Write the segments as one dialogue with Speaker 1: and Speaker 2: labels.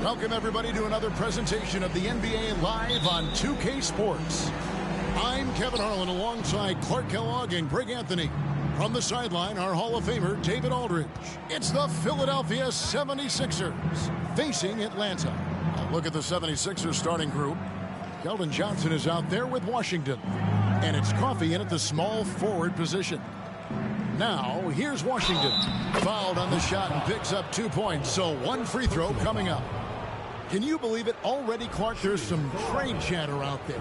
Speaker 1: Welcome, everybody, to another presentation of the NBA Live on 2K Sports. I'm Kevin Harlan alongside Clark Kellogg and Greg Anthony. From the sideline, our Hall of Famer, David Aldridge. It's the Philadelphia 76ers facing Atlanta. A look at the 76ers starting group. Keldon Johnson is out there with Washington. And it's Coffey in at the small forward position. Now, here's Washington. Fouled on the shot and picks up 2 points, so one free throw coming up. Can you believe it? Already, Clark, there's some trade chatter out there.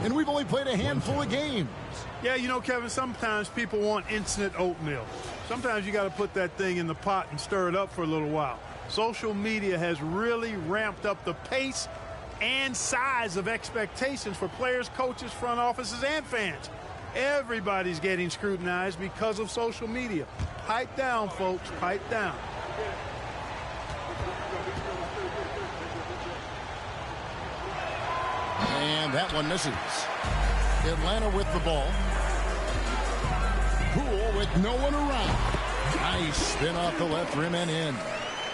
Speaker 1: And we've only played a handful of games.
Speaker 2: Yeah, you know, Kevin, sometimes people want instant oatmeal. Sometimes you got to put that thing in the pot and stir it up for a little while. Social media has really ramped up the pace and size of expectations for players, coaches, front offices, and fans. Everybody's getting scrutinized because of social media. Pipe down, folks. Pipe down.
Speaker 1: And that one misses. Atlanta with the ball. Poole with no one around. Nice spin off the left rim and in.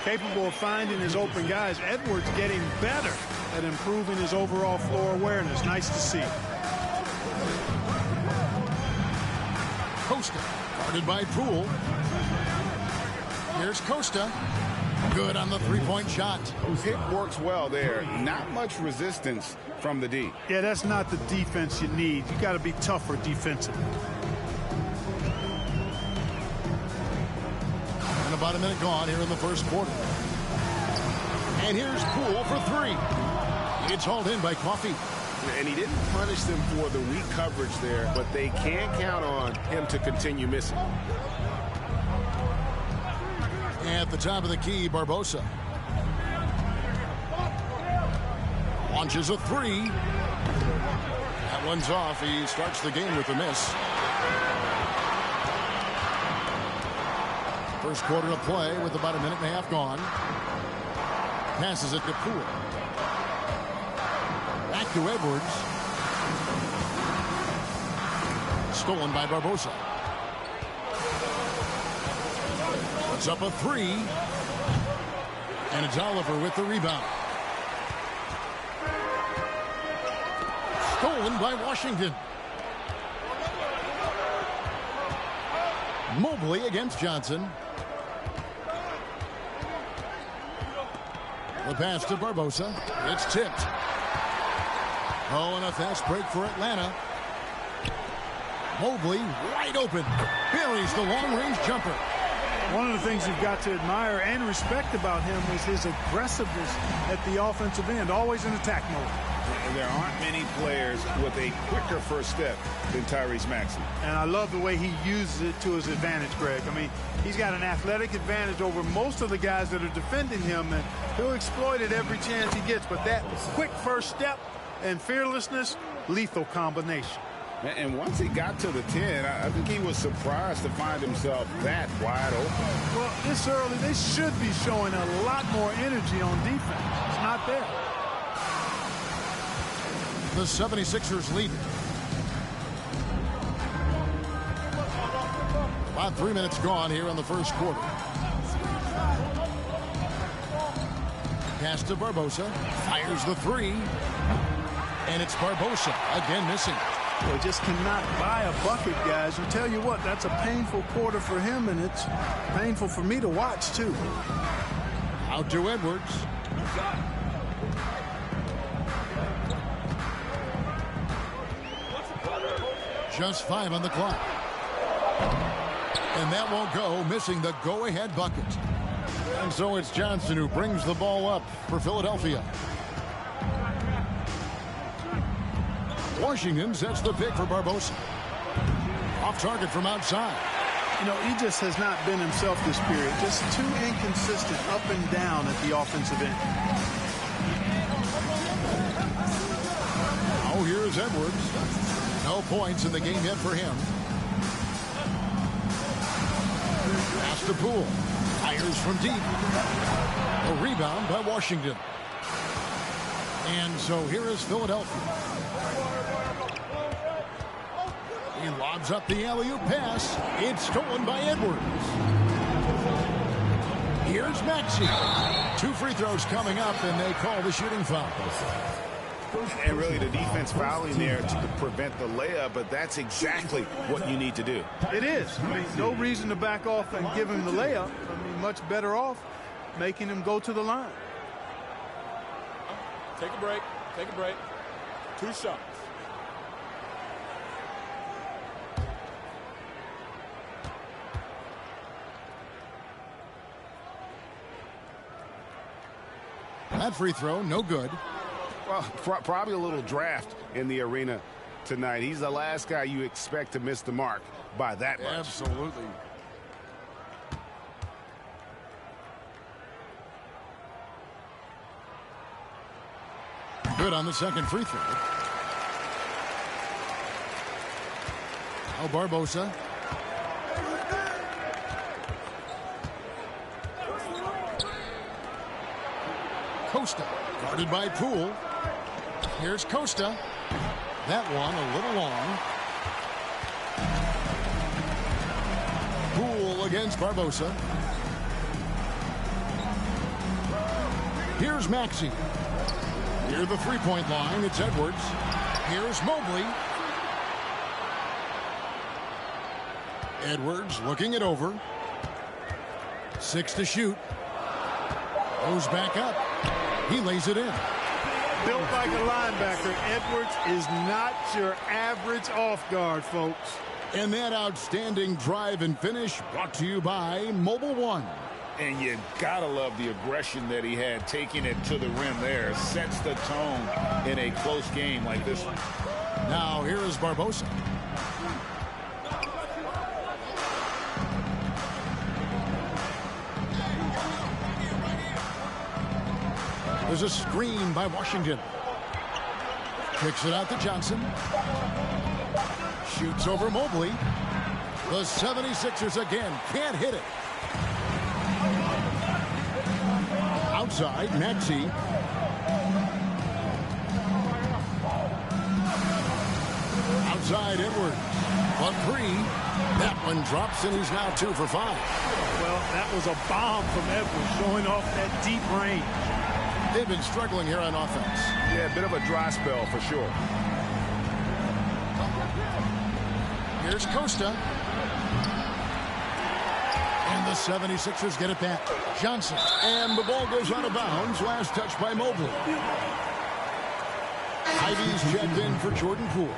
Speaker 2: Capable of finding his open guys. Edwards getting better at improving his overall floor awareness. Nice to see.
Speaker 1: Costa guarded by Poole. Here's Costa. Good on the three-point shot.
Speaker 3: Pick works well there. Not much resistance from the D.
Speaker 2: Yeah, that's not the defense you need. You got to be tougher defensively.
Speaker 1: And about a minute gone here in the first quarter. And here's Poole for three. It's hauled in by Coffey.
Speaker 3: And he didn't punish them for the weak coverage there, but they can't count on him to continue missing.
Speaker 1: At the top of the key, Barbosa. Launches a three. That one's off. He starts the game with a miss. First quarter of play with about a minute and a half gone. Passes it to Poole. Back to Edwards. Stolen by Barbosa. Puts up a three. And it's Oliver with the rebound. Stolen by Washington. Mobley against Johnson. The pass to Barbosa. It's tipped. Oh, and a fast break for Atlanta. Mobley wide open. Buries the long-range jumper.
Speaker 2: One of the things you've got to admire and respect about him is his aggressiveness at the offensive end, always in attack mode.
Speaker 3: And there aren't many players with a quicker first step than Tyrese Maxey.
Speaker 2: And I love the way he uses it to his advantage, Greg. I mean, he's got an athletic advantage over most of the guys that are defending him, and he'll exploit it every chance he gets. But that quick first step and fearlessness, lethal combination.
Speaker 3: And once he got to the 10, I think he was surprised to find himself that wide open.
Speaker 2: Well, this early, they should be showing a lot more energy on defense. It's not there.
Speaker 1: The 76ers lead. About 3 minutes gone here in the first quarter. Pass to Barbosa. Fires the three. And it's Barbosa again missing.
Speaker 2: Well, just cannot buy a bucket, guys. I tell you what, that's a painful quarter for him, and it's painful for me to watch, too.
Speaker 1: Out to Edwards. Just 5 on the clock. And that won't go, missing the go-ahead bucket. And so it's Johnson who brings the ball up for Philadelphia. Washington sets the pick for Barbosa. Off target from outside.
Speaker 2: You know, he just has not been himself this period. Just too inconsistent up and down at the offensive end.
Speaker 1: Oh, here's Edwards. No points in the game yet for him. Pass to Poole. Fires from deep. A rebound by Washington. And so here is Philadelphia. He lobs up the alley-oop pass. It's stolen by Edwards. Here's Maxey. 2 free throws coming up, and they call the shooting foul.
Speaker 3: And really the defense fouling there to prevent the layup, but that's exactly what you need to do.
Speaker 2: It is. I mean, no reason to back off and give him the layup. I mean, much better off making him go to the line.
Speaker 4: Take a break. Take a break. 2 shots.
Speaker 1: That free throw, no good.
Speaker 3: Well, probably a little draft in the arena tonight. He's the last guy you expect to miss the mark by that much.
Speaker 1: Absolutely. Good on the second free throw. Now Barbosa. Costa, guarded by Poole. Here's Costa. That one a little long. Poole against Barbosa. Here's Maxey. Near the three-point line, it's Edwards. Here's Mobley. Edwards looking it over. 6 to shoot. Goes back up. He lays it in.
Speaker 2: Built like a linebacker, Edwards is not your average off guard, folks.
Speaker 1: And that outstanding drive and finish brought to you by Mobile One.
Speaker 3: And you gotta love the aggression that he had, taking it to the rim there. Sets the tone in a close game like this one.
Speaker 1: Now here is Barbosa. There's a screen by Washington. Kicks it out to Johnson. Shoots over Mobley. The 76ers again can't hit it. Outside, Maxey. Outside, Edwards. On 3. That one drops, and he's now 2 for 5.
Speaker 2: Well, that was a bomb from Edwards, showing off that deep range.
Speaker 1: They've been struggling here on offense.
Speaker 3: Yeah, a bit of a dry spell for sure.
Speaker 1: Here's Costa. And the 76ers get it back. Johnson. And the ball goes out of bounds. Last touch by Mobley. Ivy's checked in for Jordan Poole.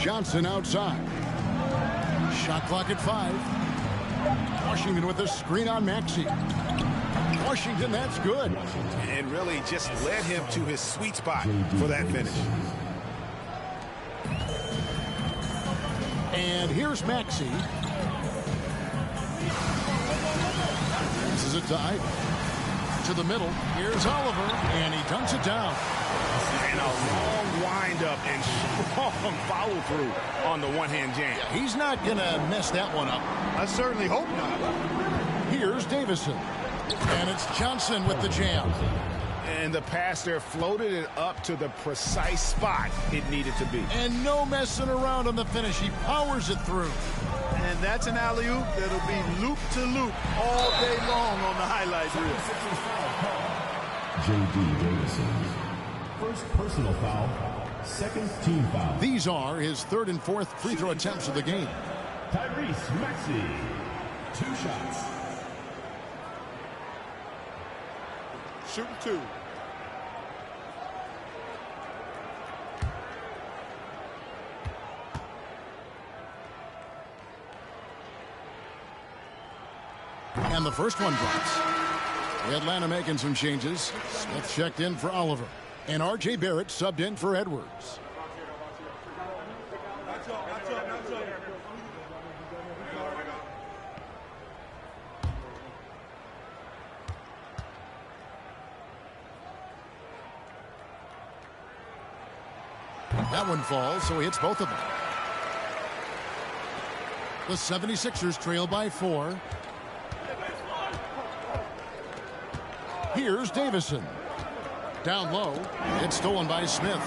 Speaker 1: Johnson outside. Shot clock at 5. Washington with a screen on Maxey. Washington, that's good.
Speaker 3: And really just led him to his sweet spot for that finish.
Speaker 1: And here's Maxey. This is a dive. To the middle. Here's Oliver. And he dunks it down.
Speaker 3: And a long windup and strong follow through on the one-hand jam.
Speaker 1: Yeah, he's not going to mess that one up.
Speaker 2: I certainly hope not.
Speaker 1: Here's Davison. And it's Johnson with the jam.
Speaker 3: And the pass there floated it up to the precise spot it needed to be.
Speaker 1: And no messing around on the finish. He powers it through.
Speaker 2: And that's an alley-oop that'll be loop-to-loop all day long on the highlight reel.
Speaker 5: J.D. Davison. First personal foul, second team foul.
Speaker 1: These are his 3rd and 4th free throw attempts of the game.
Speaker 5: Tyrese Maxey, 2 shots.
Speaker 4: Shooting 2.
Speaker 1: And the first one drops. Atlanta making some changes. Smith checked in for Oliver. And R.J. Barrett subbed in for Edwards. That one falls, so he hits both of them. The 76ers trail by 4. Here's Davison. Down low. It's stolen by Smith.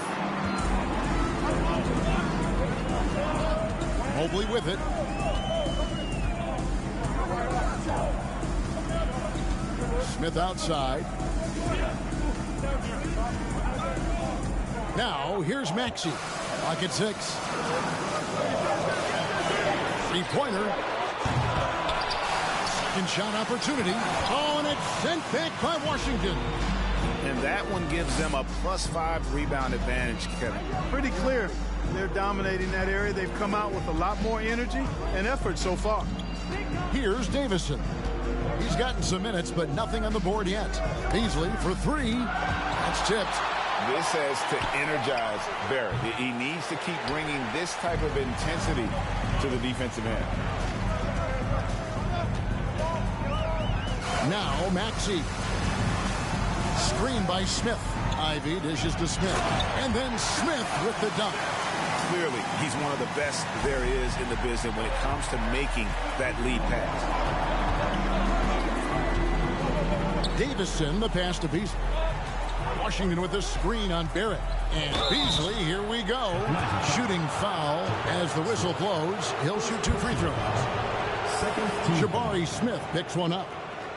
Speaker 1: Mobley with it. Smith outside. Now, here's Maxey. Clock at 6. Three-pointer. Second shot opportunity. Oh, and it's sent back by Washington.
Speaker 3: And that one gives them a +5 rebound advantage, Kevin.
Speaker 2: Pretty clear. They're dominating that area. They've come out with a lot more energy and effort so far.
Speaker 1: Here's Davison. He's gotten some minutes, but nothing on the board yet. Beasley for 3. That's tipped.
Speaker 3: This has to energize Barrett. He needs to keep bringing this type of intensity to the defensive end.
Speaker 1: Now Maxey. Screen by Smith. Ivy dishes to Smith. And then Smith with the dunk.
Speaker 3: Clearly, he's one of the best there is in the business when it comes to making that lead pass.
Speaker 1: Davison, the pass to Beasley. Washington with the screen on Barrett. And Beasley, here we go. Shooting foul as the whistle blows. He'll shoot 2 free throws. Jabari Smith picks one up.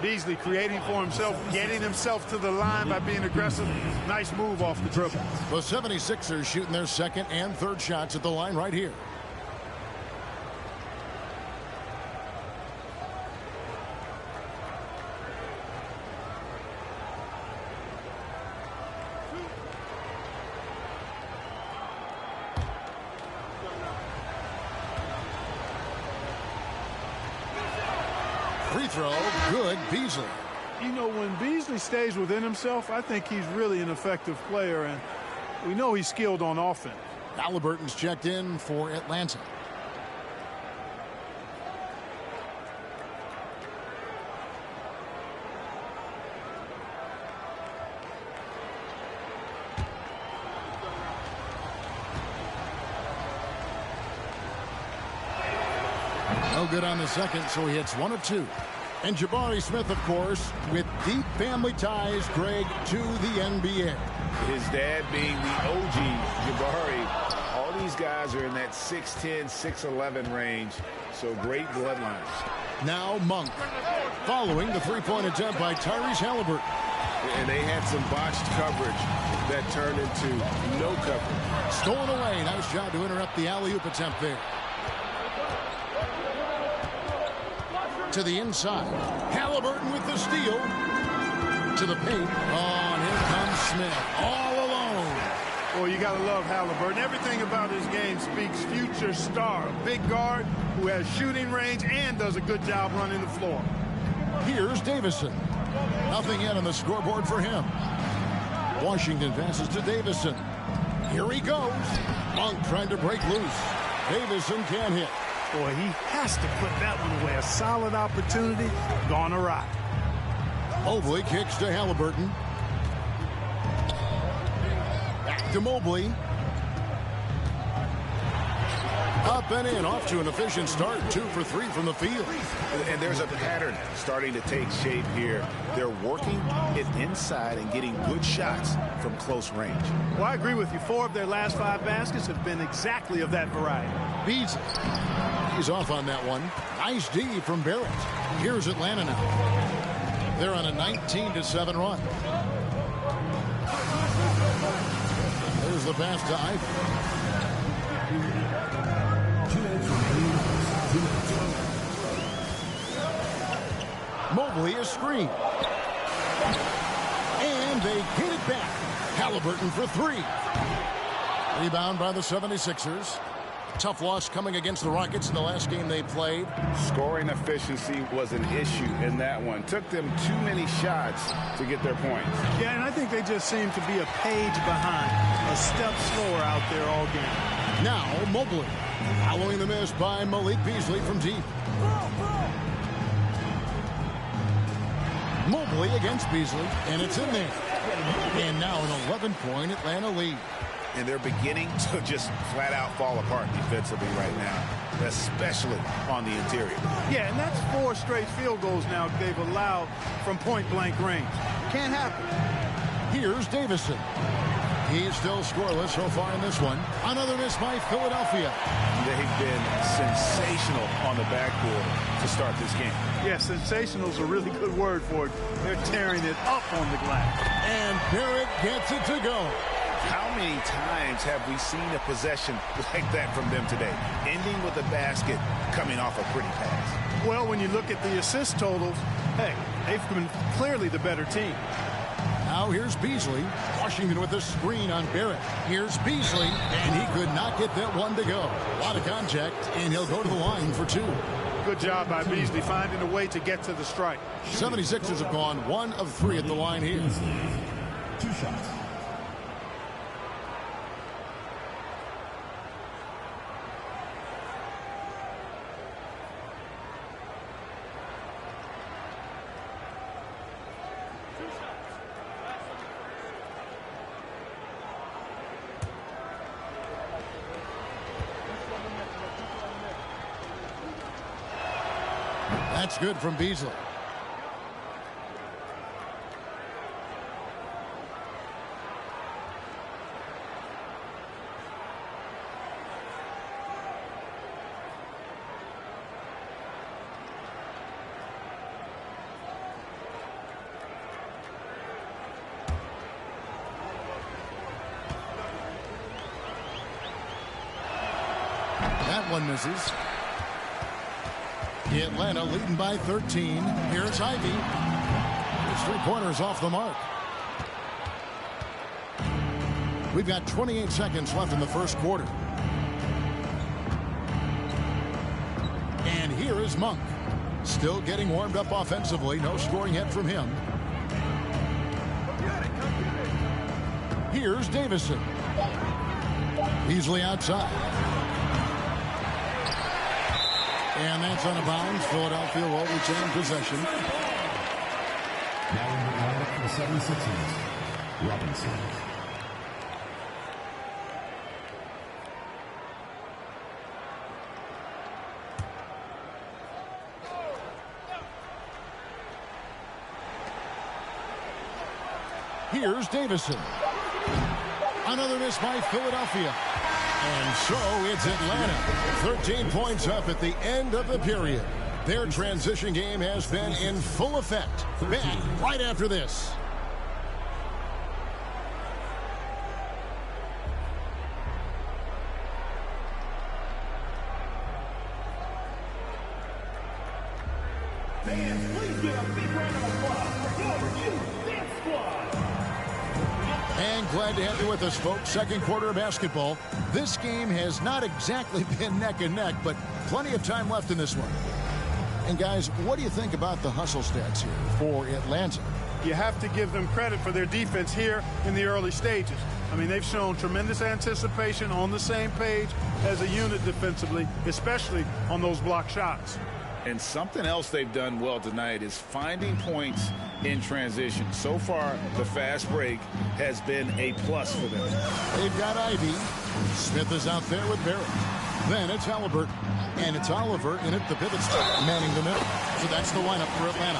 Speaker 2: Beasley creating for himself, getting himself to the line by being aggressive. Nice move off the dribble.
Speaker 1: The 76ers shooting their second and third shots at the line right here. Free throw, good. Beasley.
Speaker 2: You know, when Beasley stays within himself, I think he's really an effective player, and we know he's skilled on offense.
Speaker 1: Halliburton's checked in for Atlanta. No good on the second, so he hits 1 of 2. And Jabari Smith, of course, with deep family ties, Greg, to the NBA.
Speaker 3: His dad being the OG, Jabari. All these guys are in that 6'10", 6'11" range, so great bloodlines.
Speaker 1: Now Monk, following the three-point attempt by Tyrese Halliburton.
Speaker 3: And they had some botched coverage that turned into no coverage.
Speaker 1: Stolen away. Nice job to interrupt the alley-oop attempt there. To the inside. Halliburton with the steal. To the paint. Oh, and here comes Smith. All alone.
Speaker 2: Boy, you got to love Halliburton. Everything about his game speaks future star. Big guard who has shooting range and does a good job running the floor.
Speaker 1: Here's Davison. Nothing yet on the scoreboard for him. Washington passes to Davison. Here he goes. Monk trying to break loose. Davison can't hit.
Speaker 2: Boy, he has to put that one away. A solid opportunity gone awry.
Speaker 1: Mobley kicks to Halliburton. Back to Mobley. Up and in, off to an efficient start. 2 for 3 from the field.
Speaker 3: And there's a pattern starting to take shape here. They're working it inside and getting good shots from close range.
Speaker 2: Well, I agree with you. 4 of their last 5 baskets have been exactly of that variety.
Speaker 1: Beasley. He's off on that one. Nice D from Barrett. Here's Atlanta now. They're on a 19-7 run. There's the pass to Ivy. Mobley is screened. And they get it back. Halliburton for 3. Rebound by the 76ers. Tough loss coming against the Rockets in the last game they played.
Speaker 3: Scoring efficiency was an issue in that one. Took them too many shots to get their points.
Speaker 2: Yeah, and I think they just seem to be a page behind, a step slower out there all game.
Speaker 1: Now Mobley, following the miss by Malik Beasley from deep. Mobley against Beasley, and it's in there. And now an 11-point Atlanta lead.
Speaker 3: And they're beginning to just flat out fall apart defensively right now, especially on the interior.
Speaker 2: Yeah, and that's 4 straight field goals now they've allowed from point-blank range. Can't happen.
Speaker 1: Here's Davison. He's still scoreless so far in this one. Another miss by Philadelphia.
Speaker 3: They've been sensational on the backboard to start this game.
Speaker 2: Yeah, sensational is a really good word for it. They're tearing it up on the glass.
Speaker 1: And Barrett gets it to go.
Speaker 3: How many times have we seen a possession like that from them today? Ending with a basket, coming off a pretty pass.
Speaker 2: Well, when you look at the assist totals, hey, they've been clearly the better team.
Speaker 1: Now here's Beasley. Washington with a screen on Barrett. Here's Beasley, and he could not get that one to go. A lot of contact, and he'll go to the line for two.
Speaker 2: Good job by Beasley finding a way to get to the strike.
Speaker 1: 76ers have gone 1 of 3 at the line here.
Speaker 5: 2 shots.
Speaker 1: That's good from Beasley. That one misses. Atlanta leading by 13. Here's Ivy. His three-pointers off the mark. We've got 28 seconds left in the first quarter. And here is Monk. Still getting warmed up offensively. No scoring yet from him. Here's Davison. Beasley outside. And that's on a bounds. Philadelphia will retain possession.
Speaker 5: Now in the lineup for the 76ers, Robinson.
Speaker 1: Here's Davison. Another miss by Philadelphia. And so it's Atlanta. 13 points up at the end of the period. Their transition game has been in full effect. Back right after this.
Speaker 5: Fans, please give a big round of applause for your review dance squad.
Speaker 1: And glad to have you with us, folks. Second quarter of basketball. This game has not exactly been neck and neck, but plenty of time left in this one. And guys, what do you think about the hustle stats here for Atlanta?
Speaker 2: You have to give them credit for their defense here in the early stages. I mean, they've shown tremendous anticipation, on the same page as a unit defensively, especially on those block shots.
Speaker 3: And something else they've done well tonight is finding points in transition. So far, the fast break has been a plus for them.
Speaker 1: They've got Ivy. Smith is out there with Barrett. Then it's Halliburton. And it's Oliver in at the pivot spot, manning the middle. So that's the lineup for Atlanta.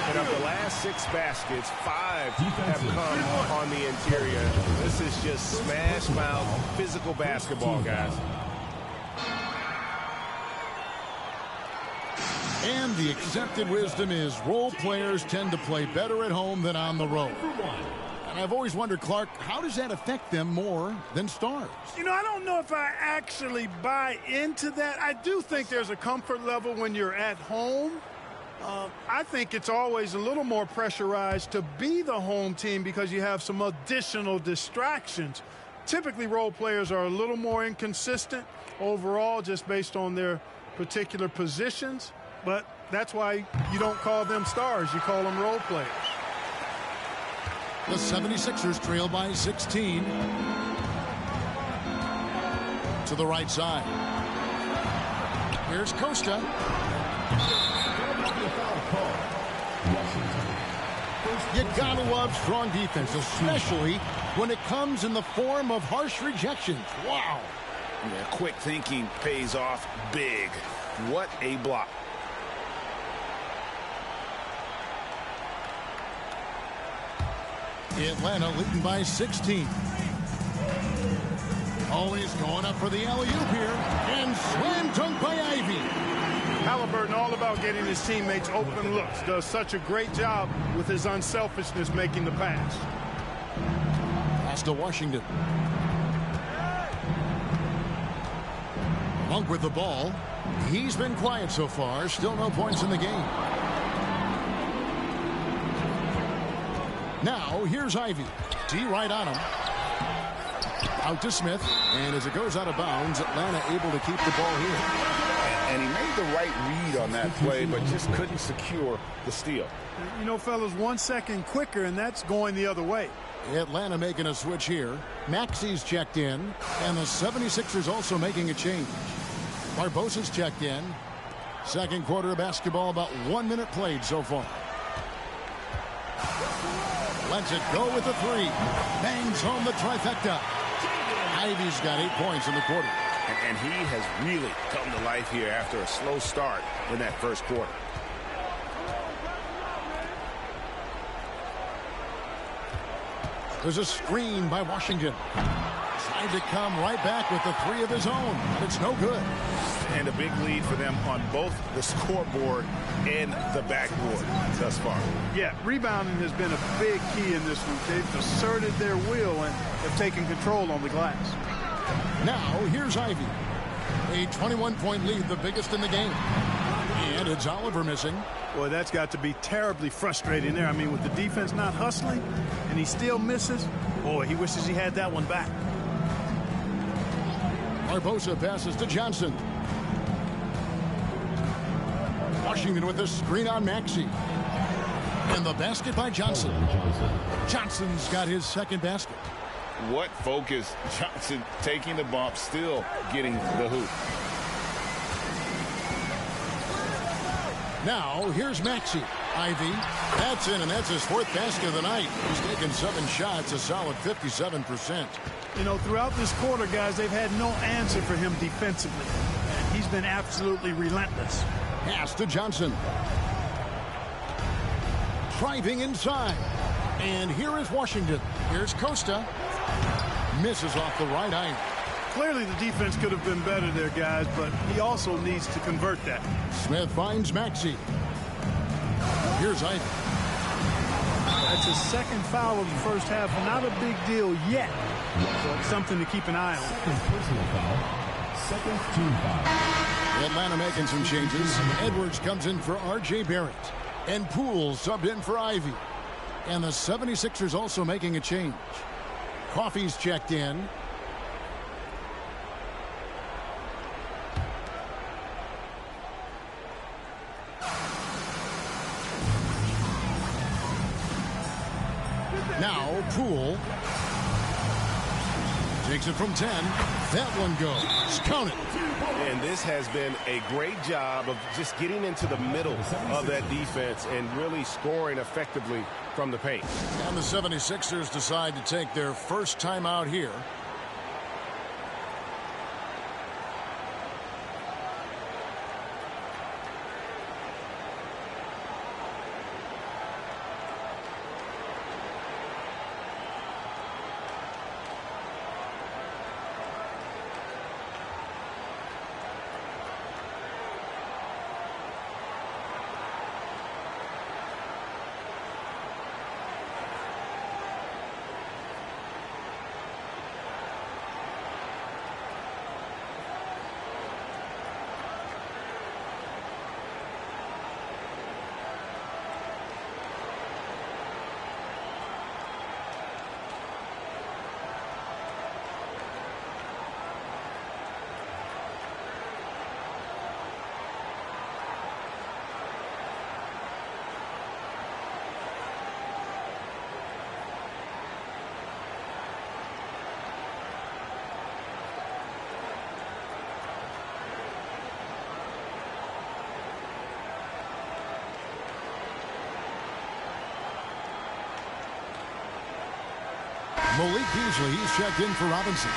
Speaker 6: And of the last 6 baskets, 5 have come on the interior. This is just smash mouth, physical basketball, guys.
Speaker 1: And the accepted wisdom is role players tend to play better at home than on the road. And I've always wondered, Clark, how does that affect them more than stars?
Speaker 2: You know, I don't know if I actually buy into that. I do think there's a comfort level when you're at home. I think it's always a little more pressurized to be the home team because you have some additional distractions. Typically, role players are a little more inconsistent overall just based on their particular positions. But that's why you don't call them stars. You call them role players.
Speaker 1: The 76ers trail by 16. To the right side. Here's Costa. You gotta love strong defense, especially when it comes in the form of harsh rejections. Wow.
Speaker 3: Yeah, quick thinking pays off big. What a block.
Speaker 1: Atlanta leading by 16. Always going up for the alley-oop here. And slam dunk by Ivy.
Speaker 2: Halliburton all about getting his teammates open looks. Does such a great job with his unselfishness making the pass.
Speaker 1: Pass to Washington. Monk with the ball. He's been quiet so far. Still no points in the game. Now, here's Ivy. D right on him. Out to Smith. And as it goes out of bounds, Atlanta able to keep the ball here.
Speaker 3: And he made the right read on that play, but just couldn't secure the steal.
Speaker 2: You know, fellas, 1 second quicker, and that's going the other way.
Speaker 1: Atlanta making a switch here. Maxi's checked in. And the 76ers also making a change. Barbosa's checked in. Second quarter of basketball, about 1 minute played so far. Lets it go with the three. Bangs home the trifecta. Ivy's got 8 points in the quarter.
Speaker 6: And he has really come to life here after a slow start in that first quarter.
Speaker 1: There's a screen by Washington. Tried to come right back with the three of his own, but it's no good.
Speaker 6: And a big lead for them on both the scoreboard and the backboard thus far.
Speaker 2: Yeah, rebounding has been a big key in this one. They've asserted their will and have taken control on the glass.
Speaker 1: Now, here's Ivy. A 21-point lead, the biggest in the game. And it's Oliver missing.
Speaker 2: Boy, that's got to be terribly frustrating there. I mean, with the defense not hustling and he still misses, boy, he wishes he had that one back.
Speaker 1: Barbosa passes to Johnson. Washington with a screen on Maxey. And the basket by Johnson. Johnson's got his second basket.
Speaker 3: What focus. Johnson taking the bump, still getting the hoop.
Speaker 1: Now, here's Maxey. Ivy. That's in, and that's his fourth basket of the night. He's taken 7 shots, a solid 57%.
Speaker 2: You know, throughout this quarter, guys, they've had no answer for him defensively. And he's been absolutely relentless.
Speaker 1: Pass to Johnson. Driving inside. And here is Washington. Here's Costa. Misses off the right iron.
Speaker 2: Clearly the defense could have been better there, guys, but he also needs to convert that.
Speaker 1: Smith finds Maxey. Here's Ivy.
Speaker 2: That's his second foul of the first half. Not a big deal yet, but something to keep an eye on.
Speaker 5: Personal foul. Second team foul.
Speaker 1: Atlanta making some changes. Edwards comes in for R.J. Barrett. And Poole subbed in for Ivy. And the 76ers also making a change. Coffey's checked in. Now Poole takes it from 10. That one goes. Count it.
Speaker 6: And this has been a great job of just getting into the middle of that defense and really scoring effectively from the paint.
Speaker 1: And the 76ers decide to take their first time out here. Malik Beasley, he's checked in for Robinson.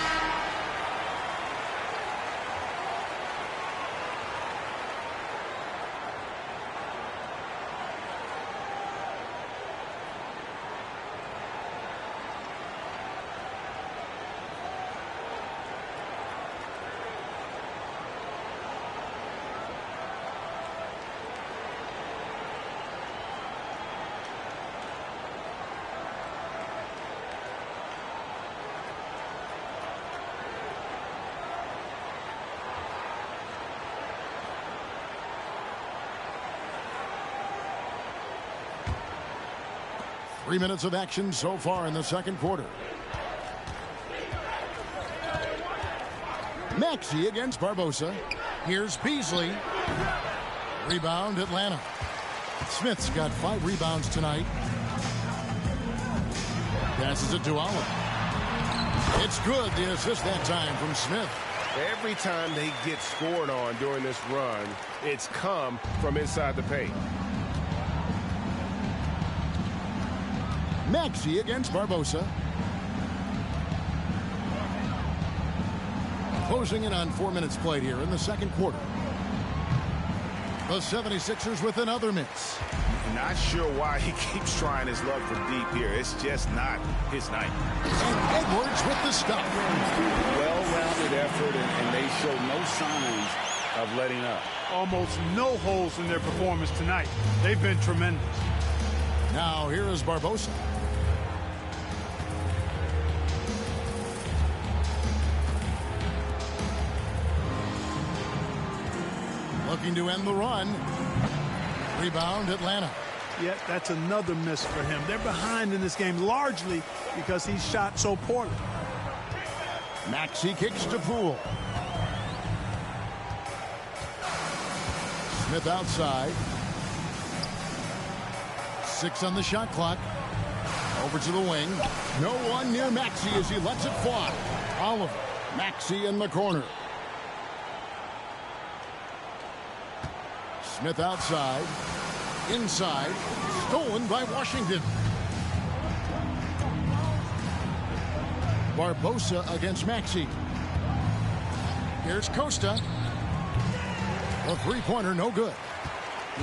Speaker 1: 3 minutes of action so far in the second quarter. Maxey against Barbosa. Here's Beasley. Rebound, Atlanta. Smith's got 5 rebounds tonight. Passes it to Oliver. It's good. The assist that time from Smith.
Speaker 6: Every time they get scored on during this run, it's come from inside the paint.
Speaker 1: Maxey against Barbosa. Closing in on 4 minutes played here in the second quarter. The 76ers with another miss.
Speaker 3: Not sure why he keeps trying his luck from deep here. It's just not his night.
Speaker 1: And Edwards with the stop.
Speaker 3: Well-rounded effort, and they show no signs of letting up.
Speaker 2: Almost no holes in their performance tonight. They've been tremendous.
Speaker 1: Now here is Barbosa. Looking to end the run. Rebound, Atlanta.
Speaker 2: Yet that's another miss for him. They're behind in this game largely because he shot so poorly.
Speaker 1: Maxey kicks to Poole. Smith outside. 6 on the shot clock. Over to the wing. No one near Maxey as he lets it fly. Oliver. Maxey in the corner. Smith outside. Inside. Stolen by Washington. Barbosa against Maxey. Here's Costa. A three-pointer, no good.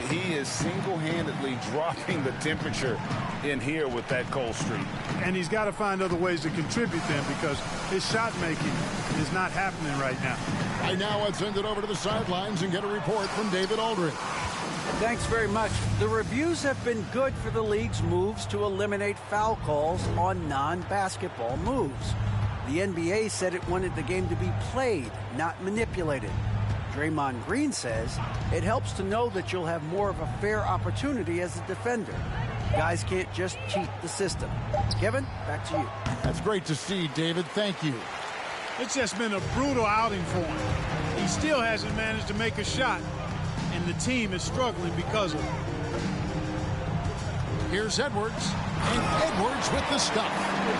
Speaker 3: He is single-handedly dropping the temperature in here with that cold streak.
Speaker 2: And he's got to find other ways to contribute then because his shot making is not happening right now.
Speaker 1: Right now, let's send it over to the sidelines and get a report from David Aldridge.
Speaker 7: Thanks very much. The reviews have been good for the league's moves to eliminate foul calls on non-basketball moves. The NBA said it wanted the game to be played, not manipulated. Draymond Green says it helps to know that you'll have more of a fair opportunity as a defender. Guys can't just cheat the system. Kevin, back to you.
Speaker 1: That's great to see, David. Thank you.
Speaker 2: It's just been a brutal outing for him. He still hasn't managed to make a shot, and the team is struggling because of it.
Speaker 1: Here's Edwards, and Edwards with the stop.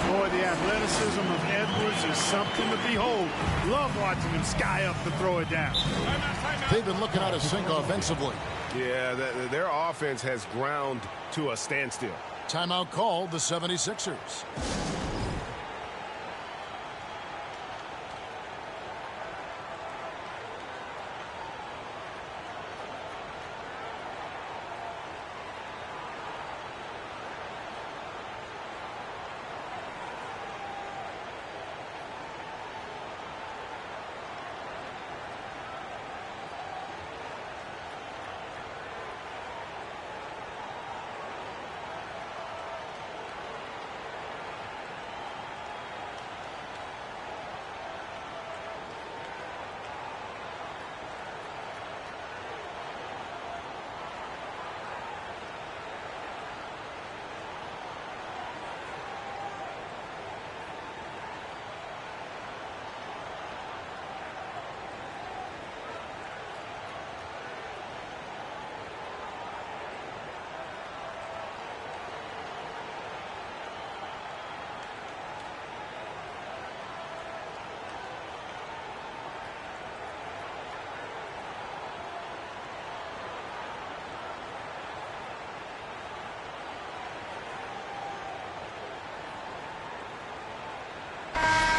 Speaker 2: Boy, the athleticism of Edwards is something to behold. Love watching him sky up to throw it down.
Speaker 1: They've been looking out of sync offensively.
Speaker 6: Yeah, their offense has ground to a standstill.
Speaker 1: Timeout called the 76ers.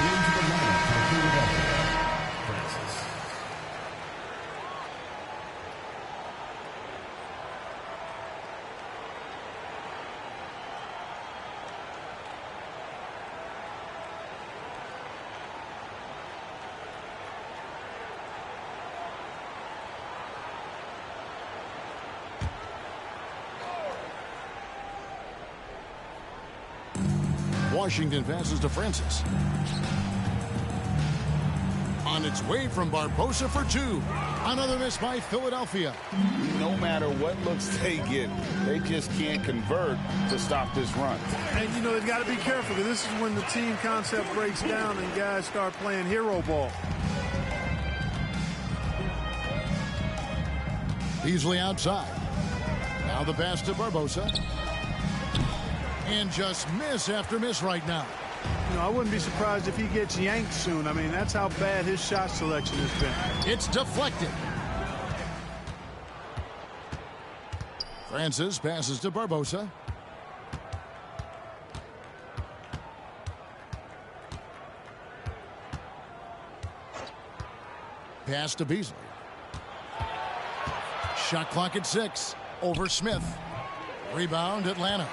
Speaker 5: Into the lineup for Philadelphia, Francis.
Speaker 1: Washington passes to Francis. On its way from Barbosa for 2. Another miss by Philadelphia.
Speaker 3: No matter what looks they get, they just can't convert to stop this run.
Speaker 2: And, you know, they've got to be careful, because this is when the team concept breaks down and guys start playing hero ball.
Speaker 1: Beasley outside. Now the pass to Barbosa. And just miss after miss right now.
Speaker 2: You know, I wouldn't be surprised if he gets yanked soon. I mean, that's how bad his shot selection has been.
Speaker 1: It's deflected. Francis passes to Barbosa. Pass to Beasley. Shot clock at 6. Over Smith. Rebound Atlanta.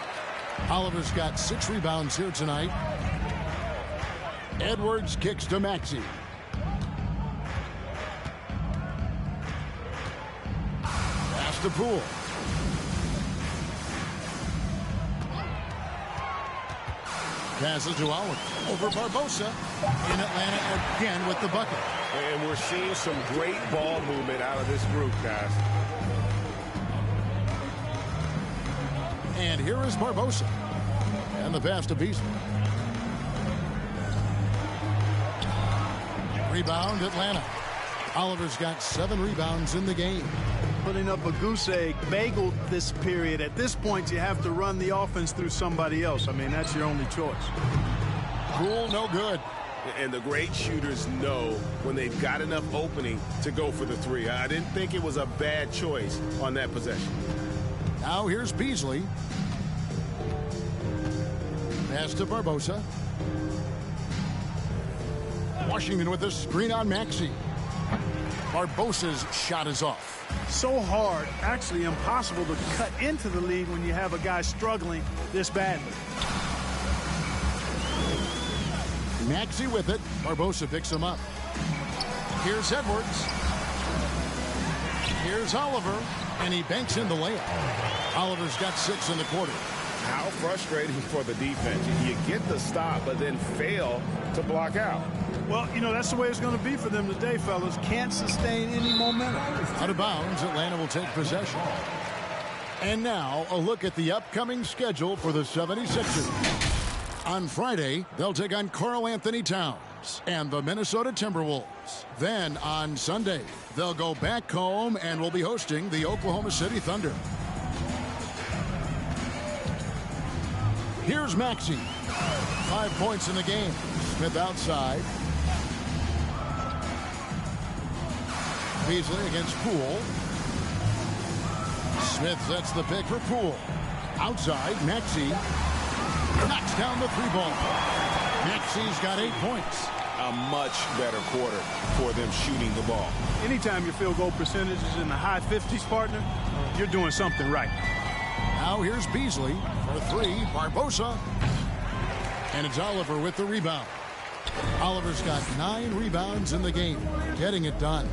Speaker 1: Oliver's got 6 rebounds here tonight. Edwards kicks to Maxey. Pass to Poole. Passes to Oliver. Over Barbosa. In Atlanta again with the bucket.
Speaker 6: And we're seeing some great ball movement out of this group, guys.
Speaker 1: And here is Barbosa. And the pass to Beasley. Rebound Atlanta. Oliver's got 7 rebounds in the game.
Speaker 2: Putting up a goose egg bagel this period. At this point, you have to run the offense through somebody else. I mean, that's your only choice.
Speaker 1: Poole, no good.
Speaker 6: And the great shooters know when they've got enough opening to go for the 3. I didn't think it was a bad choice on that possession.
Speaker 1: Now here's Beasley. Pass to Barbosa. Washington with a screen on Maxey. Barbosa's shot is off.
Speaker 2: So hard, actually impossible to cut into the lead when you have a guy struggling this badly.
Speaker 1: Maxey with it. Barbosa picks him up. Here's Edwards. Here's Oliver. And he banks in the layup. Oliver's got 6 in the quarter.
Speaker 3: How frustrating for the defense. You get the stop, but then fail to block out.
Speaker 2: Well, you know, that's the way it's going to be for them today, fellas. Can't sustain any momentum.
Speaker 1: Out of bounds, Atlanta will take possession. And now, a look at the upcoming schedule for the 76ers. On Friday, they'll take on Karl Anthony Towns and the Minnesota Timberwolves. Then, on Sunday, they'll go back home and will be hosting the Oklahoma City Thunder. Here's Maxey. 5 points in the game. Smith outside. Beasley against Poole. Smith sets the pick for Poole. Outside, Maxey knocks down the 3-ball. Maxey's got 8 points.
Speaker 3: A much better quarter for them shooting the ball.
Speaker 2: Anytime your field goal percentage is in the high 50s, partner, you're doing something right.
Speaker 1: Now here's Beasley for 3. Barbosa. And it's Oliver with the rebound. Oliver's got 9 rebounds in the game. Getting it done.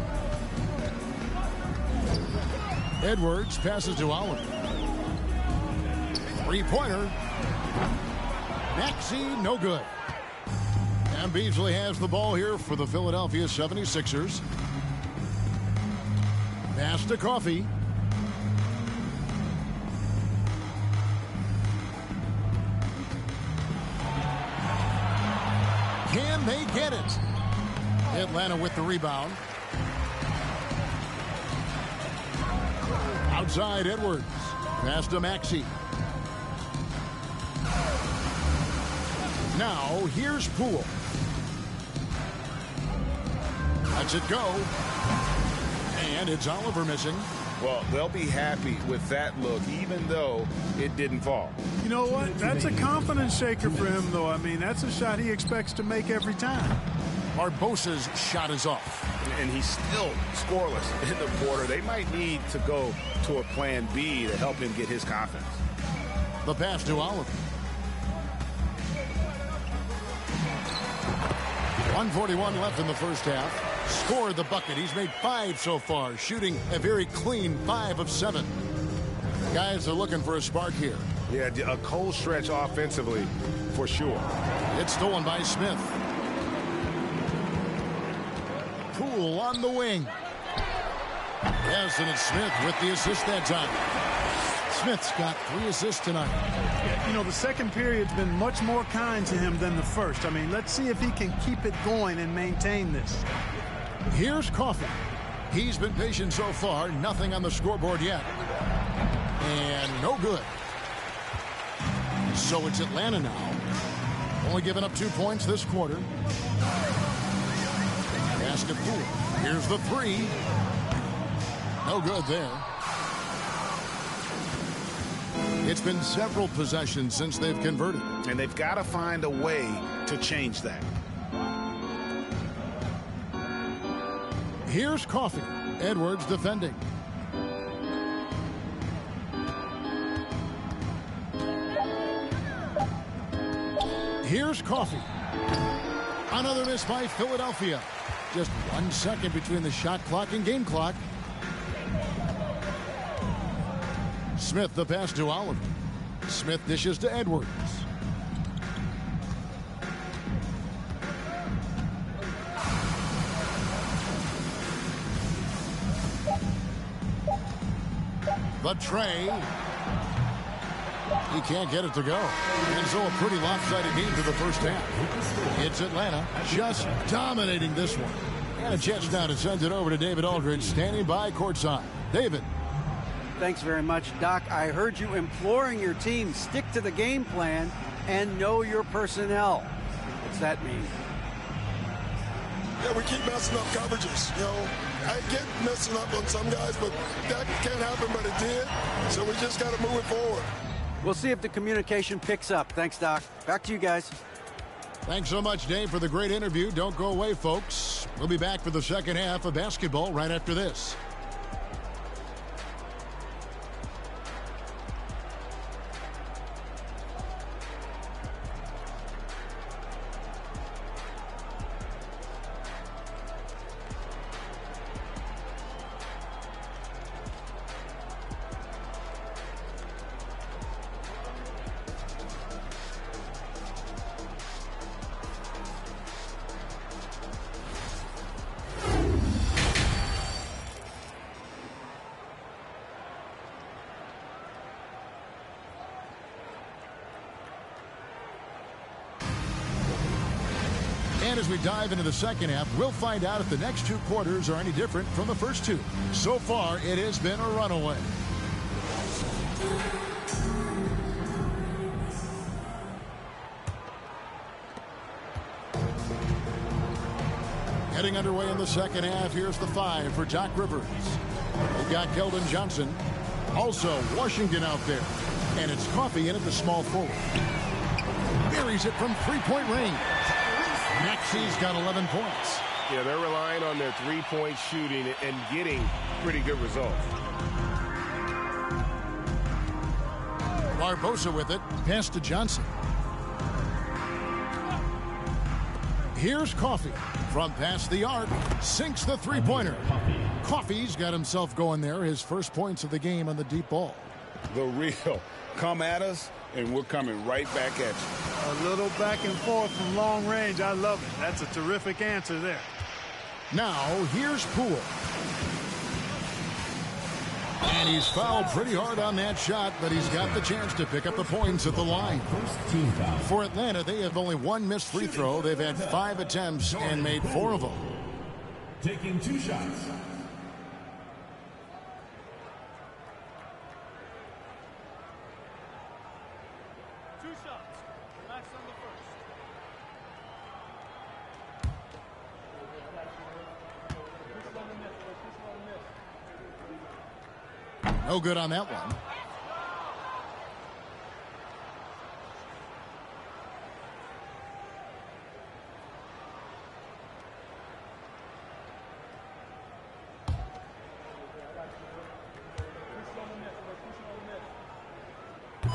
Speaker 1: Edwards passes to Oliver. 3-pointer. Maxey, no good. And Beasley has the ball here for the Philadelphia 76ers. Pass to Coffey. Can they get it? Atlanta with the rebound. Outside, Edwards. Pass to Maxey. Now, here's Poole. Lets it go. And it's Oliver missing.
Speaker 3: Well, they'll be happy with that look, even though it didn't fall.
Speaker 2: You know what? That's a confidence shaker for him, though. I mean, that's a shot he expects to make every time.
Speaker 1: Barbosa's shot is off.
Speaker 3: And he's still scoreless in the quarter. They might need to go to a plan B to help him get his confidence.
Speaker 1: The pass to Oliver. 1:41 left in the first half. Scored the bucket. He's made 5 so far, shooting a very clean 5 of 7. Guys are looking for a spark here.
Speaker 3: Yeah, a cold stretch offensively for sure.
Speaker 1: It's stolen by Smith. Poole on the wing. Yes, and it's Smith with the assist that time. Smith's got 3 assists tonight.
Speaker 2: Yeah, you know, the second period's been much more kind to him than the first. I mean, let's see if he can keep it going and maintain this.
Speaker 1: Here's Coffey. He's been patient so far. Nothing on the scoreboard yet. And no good. So it's Atlanta now. Only giving up 2 points this quarter. Pass to Poole. Here's the 3. No good there. It's been several possessions since they've converted.
Speaker 3: And they've got to find a way to change that.
Speaker 1: Here's Coffey. Edwards defending. Here's Coffey. Another miss by Philadelphia. Just 1 second between the shot clock and game clock. Smith the pass to Oliver. Smith dishes to Edwards. The tray. He can't get it to go. And so a pretty lopsided game to the first half. It's Atlanta just dominating this one. And a chance now to send it over to David Aldridge, standing by courtside. David.
Speaker 7: Thanks very much, Doc. I heard you imploring your team stick to the game plan and know your personnel. What's that mean?
Speaker 8: Yeah, we keep messing up coverages. You know, I get messing up on some guys, but that can't happen, but it did. So we just got to move it forward.
Speaker 7: We'll see if the communication picks up. Thanks, Doc. Back to you guys.
Speaker 1: Thanks so much, Dave, for the great interview. Don't go away, folks. We'll be back for the second half of basketball right after this. And as we dive into the second half, we'll find out if the next 2 quarters are any different from the first 2. So far, it has been a runaway. Getting underway in the second half, here's the 5 for Doc Rivers. We've got Keldon Johnson. Also, Washington out there. And it's Coffey in at the small forward. Buries it from 3-point range. Maxi's got 11 points.
Speaker 6: Yeah, they're relying on their 3-point shooting and getting pretty good results.
Speaker 1: Barbosa with it. Pass to Johnson. Here's Coffey. From past the arc. Sinks the 3-pointer. Coffey's got himself going there. His first points of the game on the deep ball.
Speaker 9: The real. Come at us, and we're coming right back at you.
Speaker 2: A little back and forth from long range. I love it. That's a terrific answer there.
Speaker 1: Now, here's Poole. And he's fouled pretty hard on that shot, but he's got the chance to pick up the points at the line. For Atlanta, they have only 1 missed free throw. They've had 5 attempts and made 4 of them.
Speaker 5: Taking 2 shots.
Speaker 1: No good on that one.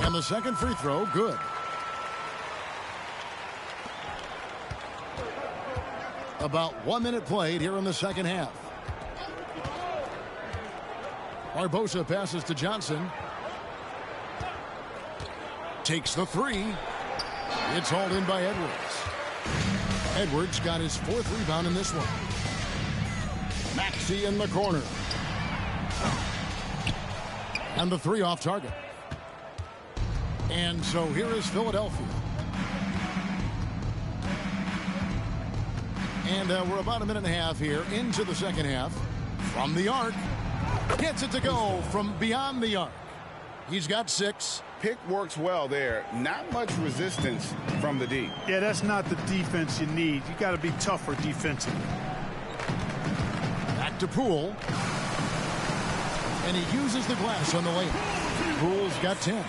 Speaker 1: And the second free throw, good. About 1 minute played here in the second half. Barbosa passes to Johnson. Takes the 3. It's hauled in by Edwards. Edwards got his 4th rebound in this one. Maxey in the corner. And the 3 off target. And so here is Philadelphia. And we're about a minute and a half here into the second half. From the arc. Gets it to go from beyond the arc. He's got 6.
Speaker 9: Pick works well there. Not much resistance from the D.
Speaker 2: Yeah, that's not the defense you need. You got to be tougher defensively.
Speaker 1: Back to Poole. And he uses the glass on the layup. Poole's got 10.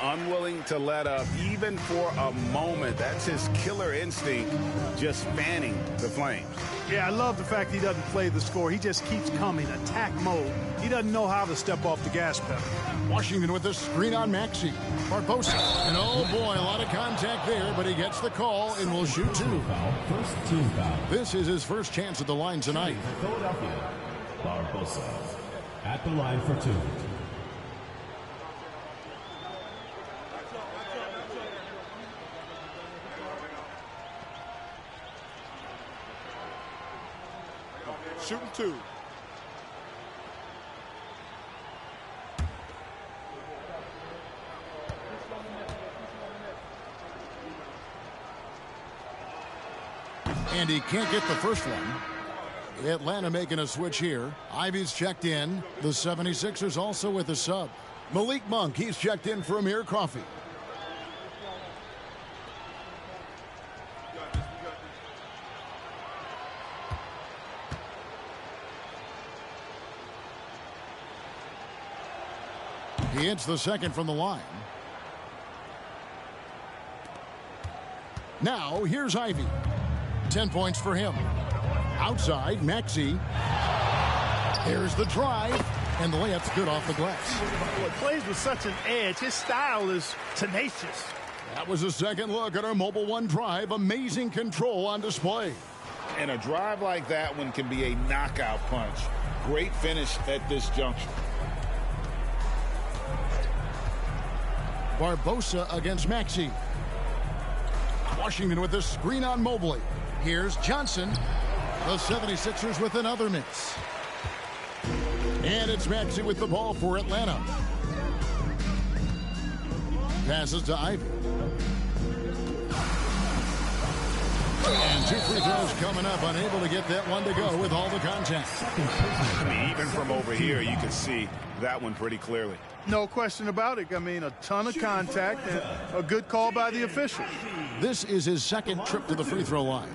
Speaker 9: Unwilling to let up even for a moment. That's his killer instinct, just fanning the flames.
Speaker 2: Yeah, I love the fact he doesn't play the score. He just keeps coming, attack mode. He doesn't know how to step off the gas pedal.
Speaker 1: Washington with the screen on Maxey. Barbosa. And oh boy, a lot of contact there, but he gets the call and will shoot 2.
Speaker 5: First team foul.
Speaker 1: This is his first chance at the line tonight.
Speaker 5: Philadelphia. Barbosa at the line for 2.
Speaker 4: Shooting 2.
Speaker 1: And he can't get the first one. Atlanta making a switch here. Ivy's checked in. The 76ers also with a sub. Malik Monk, he's checked in for Amir Coffey. He hits the second from the line. Now, here's Ivy. 10 points for him. Outside, Maxey. There's the drive, and the layup's good off the glass.
Speaker 2: Well, he plays with such an edge. His style is tenacious.
Speaker 1: That was a second look at our Mobile One drive. Amazing control on display.
Speaker 3: And a drive like that one can be a knockout punch. Great finish at this juncture.
Speaker 1: Barbosa against Maxey. Washington with the screen on Mobley. Here's Johnson. The 76ers with another miss. And it's Maxey with the ball for Atlanta. Passes to Ivy. And 2 free throws coming up. Unable to get that one to go with all the contact.
Speaker 6: I mean, even from over here, you can see that one pretty clearly.
Speaker 2: No question about it. I mean, a ton of contact and a good call by the official.
Speaker 1: This is his second trip to the free throw line.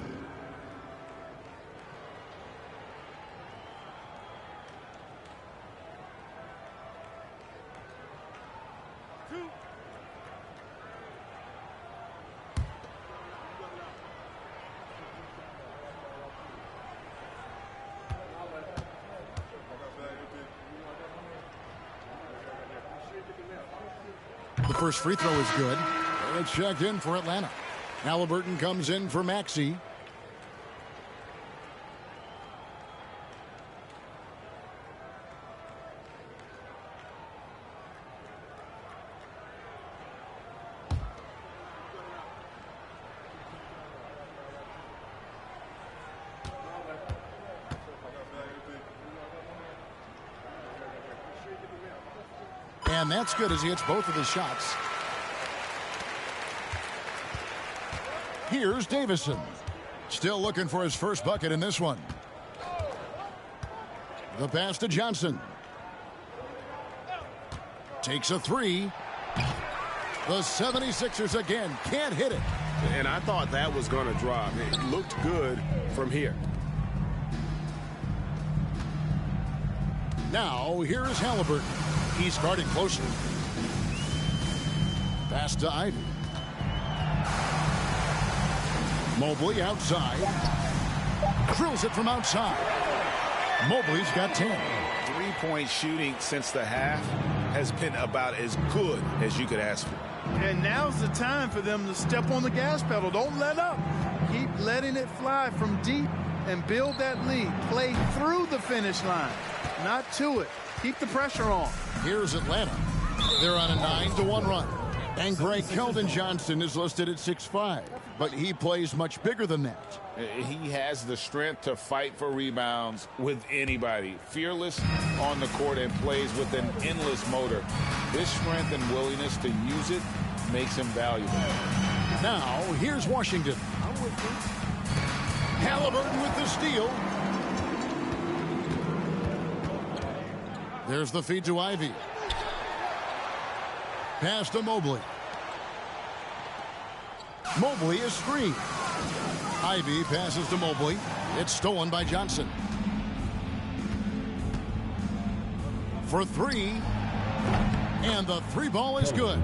Speaker 1: The first free throw is good. And it's checked in for Atlanta. Halliburton comes in for Maxey. And that's good as he hits both of his shots. Here's Davison. Still looking for his first bucket in this one. The pass to Johnson. Takes a 3. The 76ers again can't hit it.
Speaker 6: And I thought that was going to drop. It looked good from here.
Speaker 1: Now, here is Halliburton. He's guarded closer. Pass to Ivy. Mobley outside. Drills it from outside. Mobley's got 10.
Speaker 3: Three-point shooting since the half has been about as good as you could ask for.
Speaker 2: And now's the time for them to step on the gas pedal. Don't let up. Keep letting it fly from deep and build that lead. Play through the finish line, not to it. Keep the pressure on.
Speaker 1: Here's Atlanta. They're on a 9-1 run. And Greg Keldon Johnson is listed at 6'5". but he plays much bigger than that.
Speaker 3: He has the strength to fight for rebounds with anybody. Fearless on the court and plays with an endless motor. This strength and willingness to use it makes him valuable.
Speaker 1: Now, here's Washington. Halliburton with the steal. There's the feed to Ivy. Pass to Mobley. Mobley is screened. Ivy passes to Mobley. It's stolen by Johnson. For three. And the three ball is good.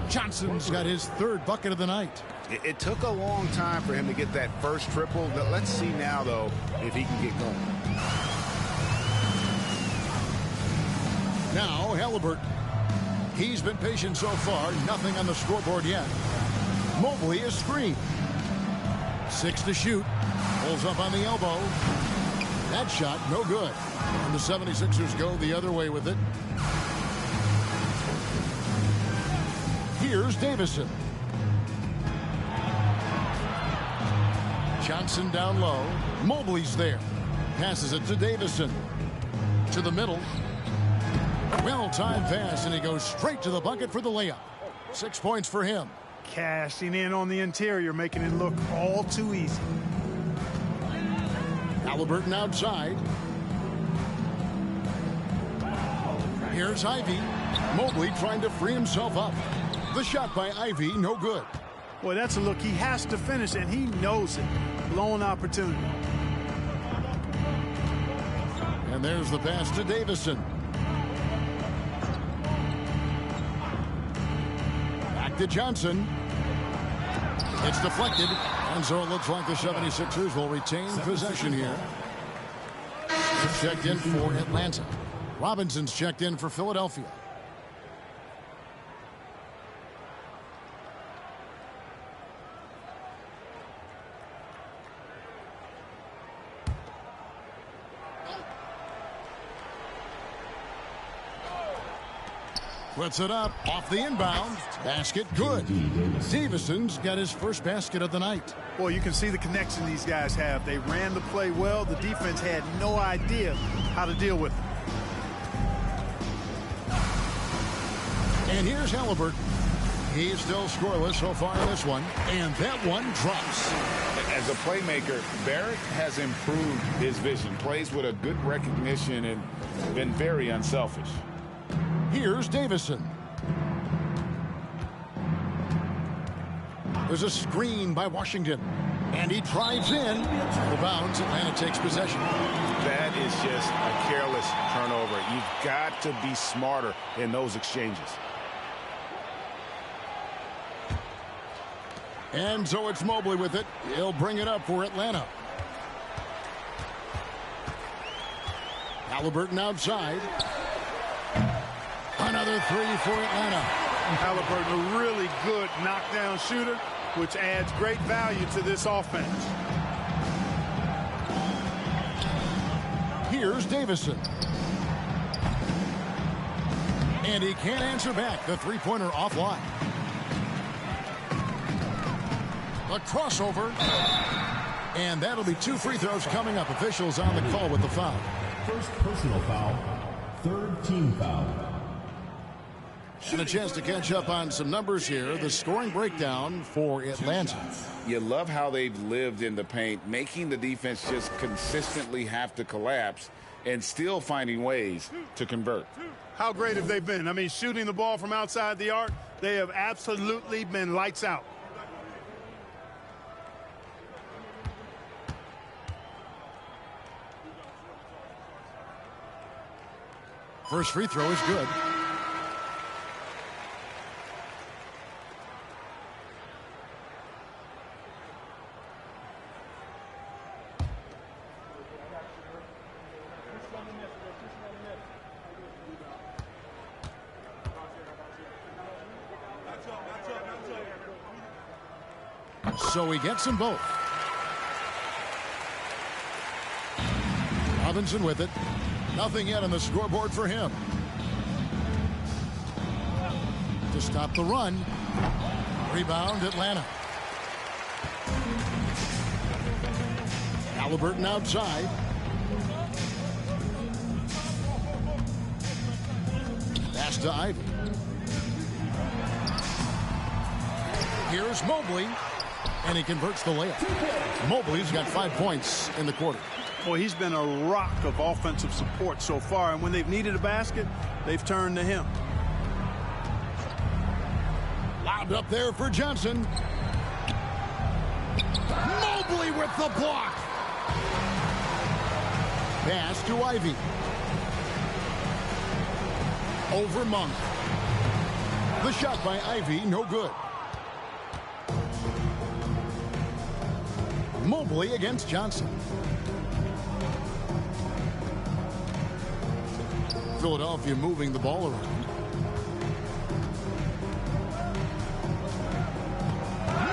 Speaker 1: Johnson's got his third bucket of the night.
Speaker 9: It took a long time for him to get that first triple. Let's see now, though, if he can get going.
Speaker 1: Now, Halliburton. He's been patient so far. Nothing on the scoreboard yet. Mobley is screened. 6 to shoot. Pulls up on the elbow. That shot, no good. And the 76ers go the other way with it. Here's Davison. Johnson down low. Mobley's there. Passes it to Davison. To the middle. Well-timed pass, and he goes straight to the bucket for the layup. 6 points for him.
Speaker 2: Cashing in on the interior, making it look all too easy.
Speaker 1: Halliburton outside. Here's Ivy. Mobley trying to free himself up. The shot by Ivy, no good.
Speaker 2: Boy, that's a look he has to finish, and he knows it. Blown opportunity.
Speaker 1: And there's the pass to Davison. Back to Johnson. It's deflected. And so it looks like the 76ers will retain possession here. Checked in for Atlanta. Robinson's checked in for Philadelphia. Puts it up off the inbound. Basket good. Davison's got his first basket of the night.
Speaker 2: Boy, you can see the connection these guys have. They ran the play well. The defense had no idea how to deal with it.
Speaker 1: And here's Halliburton. He's still scoreless so far in this one. And that one drops.
Speaker 3: As a playmaker, Barrett has improved his vision. Plays with a good recognition and been very unselfish.
Speaker 1: Here's Davison. There's a screen by Washington. And he drives in. The bounds. Atlanta takes possession.
Speaker 3: That is just a careless turnover. You've got to be smarter in those exchanges.
Speaker 1: And so it's Mobley with it. He'll bring it up for Atlanta. Halliburton outside. Another three for Atlanta.
Speaker 2: Halliburton, a really good knockdown shooter, which adds great value to this offense.
Speaker 1: Here's Davison. And he can't answer back. The three-pointer offline. A crossover. And that'll be 2 free throws coming up. Officials on the call with the foul.
Speaker 5: First personal foul. Third team foul.
Speaker 1: And a chance to catch up on some numbers here. The scoring breakdown for Atlanta.
Speaker 3: You love how they've lived in the paint, making the defense just consistently have to collapse and still finding ways to convert.
Speaker 2: How great have they been? I mean, shooting the ball from outside the arc, they have absolutely been lights out.
Speaker 1: First free throw is good. So he gets them both. Robinson with it. Nothing yet on the scoreboard for him. To stop the run. Rebound, Atlanta. Halliburton outside. Pass to Ivy. Here's Mobley, and he converts the layup. Mobley's got 5 points in the quarter.
Speaker 2: Boy, he's been a rock of offensive support so far, and when they've needed a basket, they've turned to him.
Speaker 1: Lobbed up there for Johnson. Mobley with the block. Pass to Ivy. Over Monk. The shot by Ivy, no good. Mobley against Johnson. Philadelphia moving the ball around.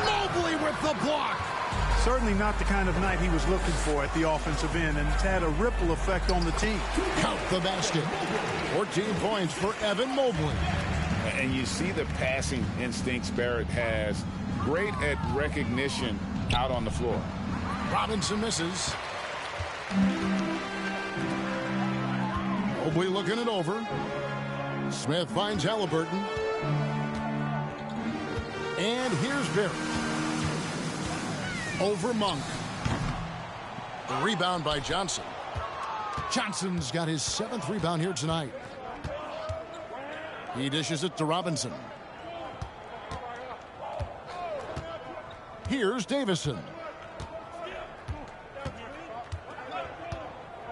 Speaker 1: Mobley with the block.
Speaker 2: Certainly not the kind of night he was looking for at the offensive end, and it's had a ripple effect on the team.
Speaker 1: Count the basket. 14 points for Evan Mobley.
Speaker 3: And you see the passing instincts Barrett has. Great at recognition out on the floor.
Speaker 1: Robinson misses. Mobley looking it over. Smith finds Halliburton. And here's Barrett. Over Monk. The rebound by Johnson. Johnson's got his 7th rebound here tonight. He dishes it to Robinson. Here's Davison.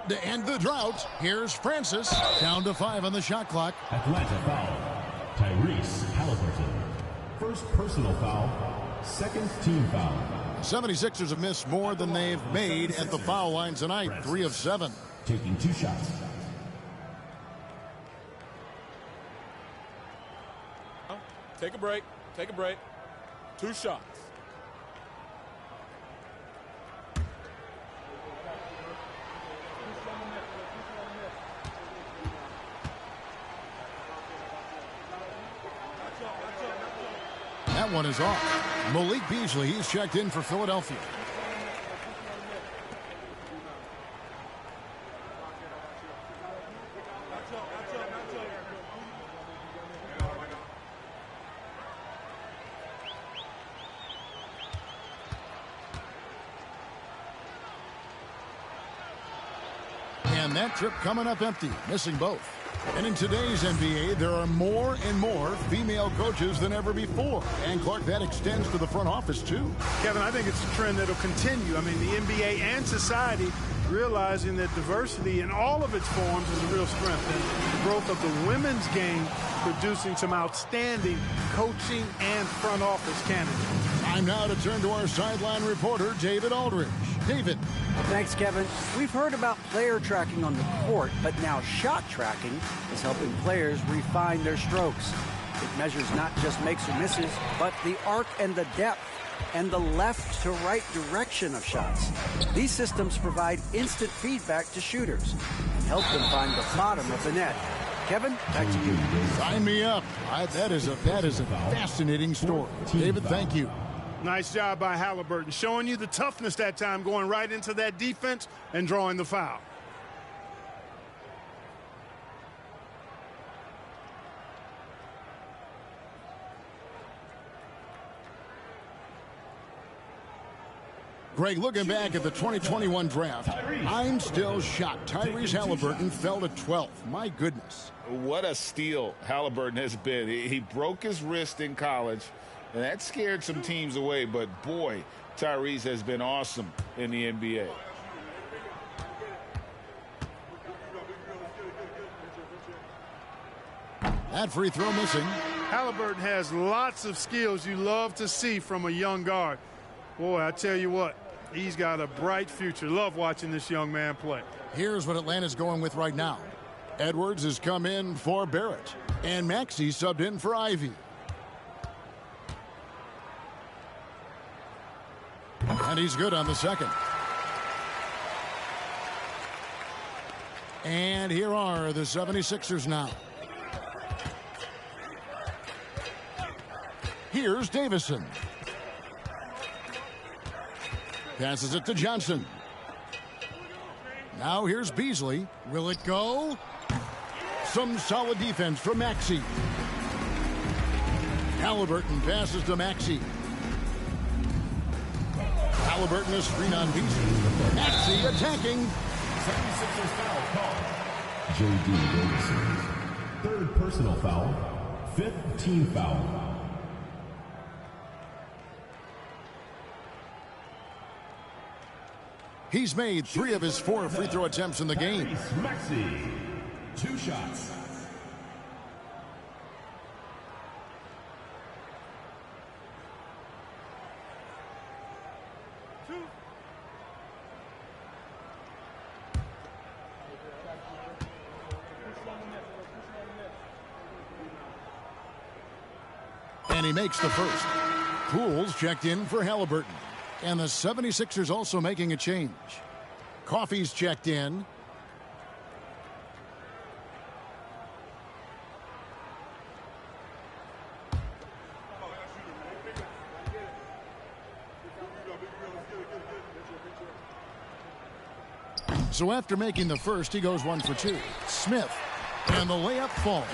Speaker 1: To end the drought, here's Francis. Down to 5 on the shot clock.
Speaker 5: Atlanta foul. Tyrese Halliburton. First personal foul. Second team foul.
Speaker 1: 76ers have missed more than they've made at the foul line tonight. 3 of 7.
Speaker 5: Taking 2 shots.
Speaker 4: Take a break. Take a break. 2 shots.
Speaker 1: That one is off. Malik Beasley, he's checked in for Philadelphia. And that trip coming up empty, missing both. And in today's NBA, there are more and more female coaches than ever before. And, Clark, that extends to the front office, too.
Speaker 2: Kevin, I think it's a trend that will continue. I mean, the NBA and society realizing that diversity in all of its forms is a real strength. And the growth of the women's game producing some outstanding coaching and front office candidates.
Speaker 1: Time now to turn to our sideline reporter, David Aldridge. David.
Speaker 7: Thanks, Kevin. We've heard about player tracking on the court, but now shot tracking is helping players refine their strokes. It measures not just makes or misses, but the arc and the depth and the left to right direction of shots. These systems provide instant feedback to shooters and help them find the bottom of the net. Kevin, back to you.
Speaker 1: Sign me up. That is a fascinating story. David, thank you.
Speaker 2: Nice job by Halliburton, showing you the toughness that time, going right into that defense and drawing the foul.
Speaker 1: Greg, looking back at the 2021 draft, I'm still shocked. Tyrese Halliburton fell to 12th. My goodness.
Speaker 3: What a steal Halliburton has been. He broke his wrist in college, and that scared some teams away. But, boy, Tyrese has been awesome in the NBA.
Speaker 1: That free throw missing.
Speaker 2: Halliburton has lots of skills you love to see from a young guard. Boy, I tell you what, he's got a bright future. Love watching this young man play.
Speaker 1: Here's what Atlanta's going with right now. Edwards has come in for Barrett, and Maxey subbed in for Ivy. And he's good on the second. And here are the 76ers now. Here's Davison. Passes it to Johnson. Now here's Beasley. Will it go? Some solid defense from Maxey. Halliburton passes to Maxey. Halliburton is screen on Beasley. Maxey attacking.
Speaker 5: 76ers foul call. J.D. Davis. Third personal foul. Fifth team foul.
Speaker 1: He's made 3 of his 4 free throw attempts in the game.
Speaker 5: Maxey. 2 shots.
Speaker 1: And he makes the first. Poole's checked in for Halliburton. And the 76ers also making a change. Coffey's checked in. So after making the first, he goes 1 for 2. Smith. And the layup falls.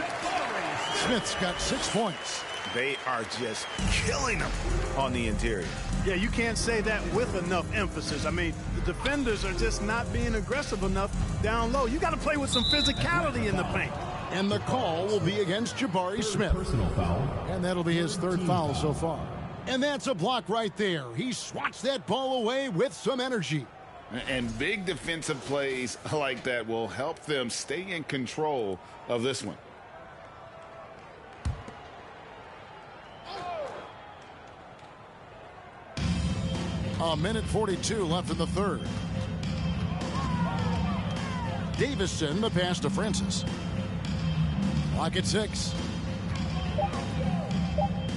Speaker 1: Smith's got 6 points.
Speaker 6: They are just killing them on the interior.
Speaker 2: Yeah, you can't say that with enough emphasis. I mean, the defenders are just not being aggressive enough down low. You got to play with some physicality in the paint.
Speaker 1: And the call will be against Jabari Smith.
Speaker 5: Personal foul.
Speaker 1: And that'll be his 3rd foul so far. And that's a block right there. He swats that ball away with some energy.
Speaker 3: And big defensive plays like that will help them stay in control of this one.
Speaker 1: A minute 42 left in the 3rd. Davison, the pass to Francis. Clock at 6.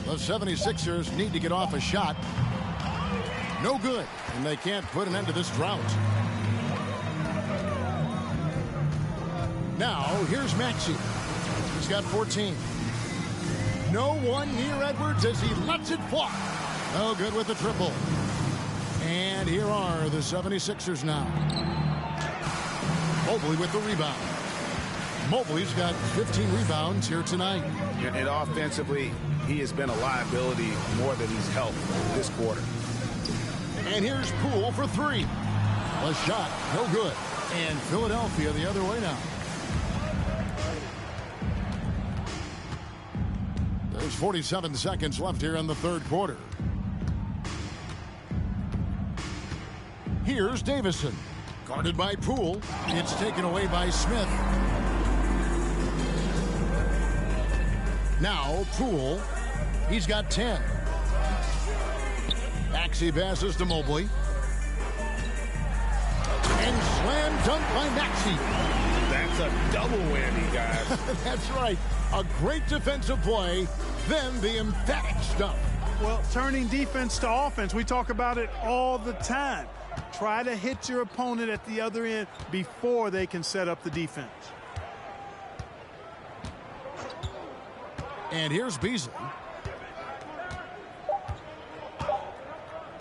Speaker 1: The 76ers need to get off a shot. No good, and they can't put an end to this drought. Now, here's Maxey. He's got 14. No one near Edwards as he lets it fly. No good with the triple. And here are the 76ers now. Mobley with the rebound. Mobley's got 15 rebounds here tonight.
Speaker 6: And offensively, he has been a liability more than he's helped this quarter.
Speaker 1: And here's Poole for 3. A shot, no good. And Philadelphia the other way now. There's 47 seconds left here in the 3rd quarter. Here's Davison. Guarded by Poole. It's taken away by Smith. Now Poole. He's got 10. Maxey passes to Mobley. And slam dunk by Maxey.
Speaker 6: That's a double whammy, guys.
Speaker 1: That's right. A great defensive play, then the emphatic stuff.
Speaker 2: Well, turning defense to offense, we talk about it all the time. Try to hit your opponent at the other end before they can set up the defense.
Speaker 1: And here's Beasley.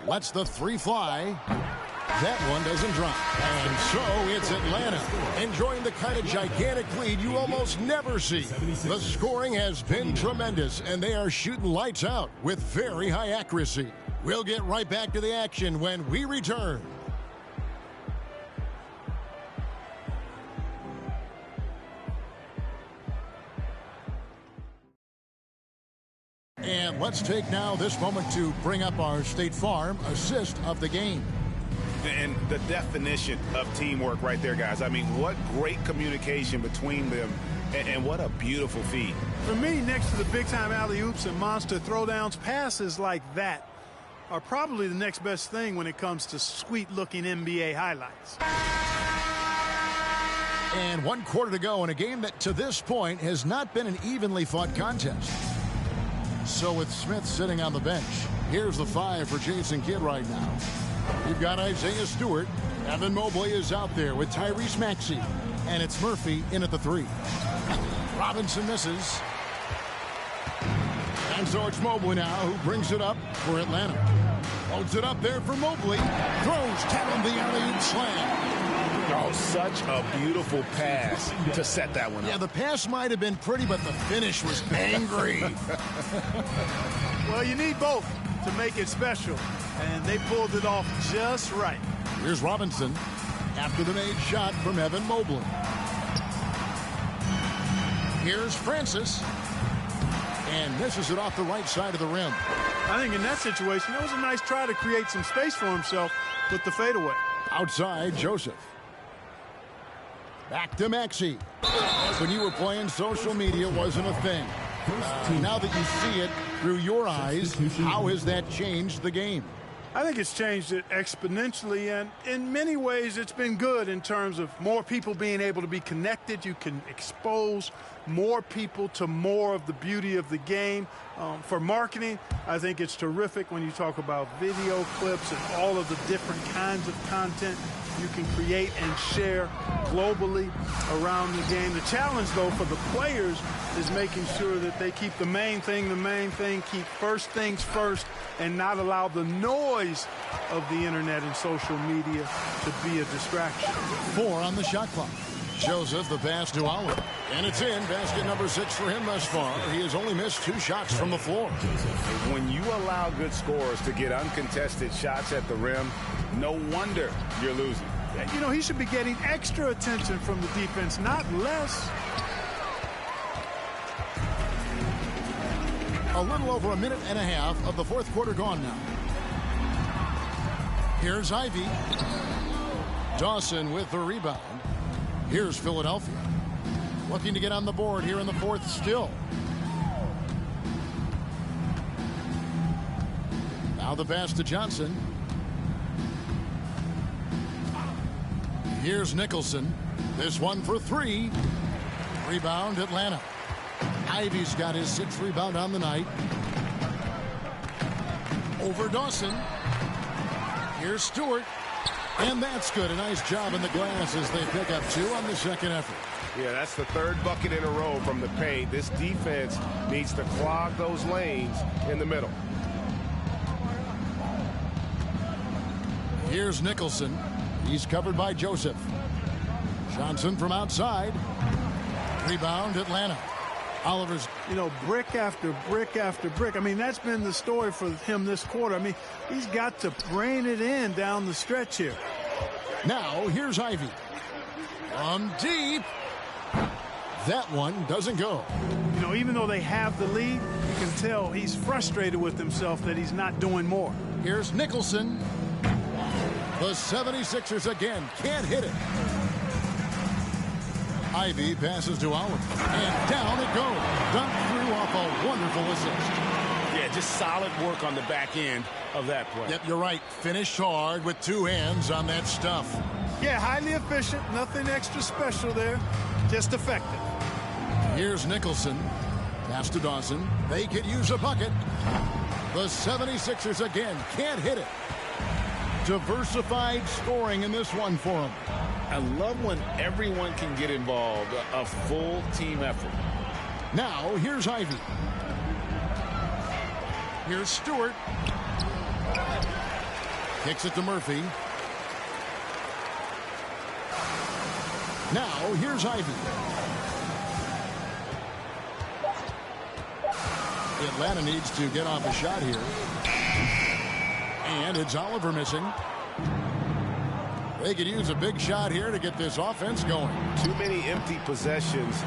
Speaker 1: Lets the 3 fly. That one doesn't drop. And so it's Atlanta enjoying the kind of gigantic lead you almost never see. The scoring has been tremendous, and they are shooting lights out with very high accuracy. We'll get right back to the action when we return. And let's take now this moment to bring up our State Farm assist of the game.
Speaker 6: And the definition of teamwork right there, guys. I mean, what great communication between them, and what a beautiful feed.
Speaker 2: For me, next to the big-time alley-oops and monster throwdowns, passes like that are probably the next best thing when it comes to sweet-looking NBA highlights.
Speaker 1: And 1 quarter to go in a game that to this point has not been an evenly fought contest. So with Smith sitting on the bench, here's the 5 for Jason Kidd right now. You've got Isaiah Stewart. Evan Mobley is out there with Tyrese Maxey. And it's Murphy in at the 3. Robinson misses. And so it's Mobley now who brings it up for Atlanta. Holds it up there for Mobley. Throws down the alley-oop slam.
Speaker 6: Oh, such a beautiful pass to set that one up.
Speaker 1: Yeah, the pass might have been pretty, but the finish was angry.
Speaker 2: Well, you need both to make it special, and they pulled it off just right.
Speaker 1: Here's Robinson after the made shot from Evan Mobley. Here's Francis, and misses it off the right side of the rim.
Speaker 2: I think in that situation, that was a nice try to create some space for himself with the fadeaway.
Speaker 1: Outside, Joseph. Back to Maxey. When you were playing, social media wasn't a thing. Now that you see it through your eyes, how has that changed the game?
Speaker 2: I think it's changed it exponentially, and in many ways it's been good in terms of more people being able to be connected. You can expose more people to more of the beauty of the game. For marketing, I think it's terrific when you talk about video clips and all of the different kinds of content you can create and share globally around the game. The challenge, though, for the players is making sure that they keep the main thing, keep first things first, and not allow the noise of the internet and social media to be a distraction.
Speaker 1: 4 on the shot clock. Joseph, the pass to Oliver. And it's in. Basket number 6 for him thus far. He has only missed 2 shots from the floor.
Speaker 6: When you allow good scorers to get uncontested shots at the rim, no wonder you're losing.
Speaker 2: You know, he should be getting extra attention from the defense, not less.
Speaker 1: A little over a minute and a half of the fourth quarter gone now. Here's Ivy. Dawson with the rebound. Here's Philadelphia. Looking to get on the board here in the fourth still. Now the pass to Johnson. Here's Nicholson. This one for 3. Rebound Atlanta. Ivy's got his 6th rebound on the night. Over Dawson. Here's Stewart. And that's good. A nice job in the glass as they pick up 2 on the second effort.
Speaker 6: Yeah, that's the 3rd bucket in a row from the paint. This defense needs to clog those lanes in the middle.
Speaker 1: Here's Nicholson. He's covered by Joseph. Johnson from outside. Rebound Atlanta. Oliver's,
Speaker 2: you know, brick after brick after brick. I mean, that's been the story for him this quarter. I mean, he's got to brain it in down the stretch here.
Speaker 1: Now, here's Ivy. From deep. That one doesn't go.
Speaker 2: You know, even though they have the lead, you can tell he's frustrated with himself that he's not doing more.
Speaker 1: Here's Nicholson. The 76ers again can't hit it. Ivy passes to Oliver. And down it goes. Dunked through off a wonderful assist.
Speaker 6: Yeah, just solid work on the back end of that play.
Speaker 1: Yep, you're right. Finished hard with 2 hands on that stuff.
Speaker 2: Yeah, highly efficient. Nothing extra special there. Just effective.
Speaker 1: Here's Nicholson. Pass to Dawson. They could use a bucket. The 76ers again can't hit it. Diversified scoring in this one for them.
Speaker 3: I love when everyone can get involved, a full team effort.
Speaker 1: Now, here's Ivy. Here's Stewart. Kicks it to Murphy. Now, here's Ivy. Atlanta needs to get off a shot here. And it's Oliver missing. They could use a big shot here to get this offense going.
Speaker 6: Too many empty possessions.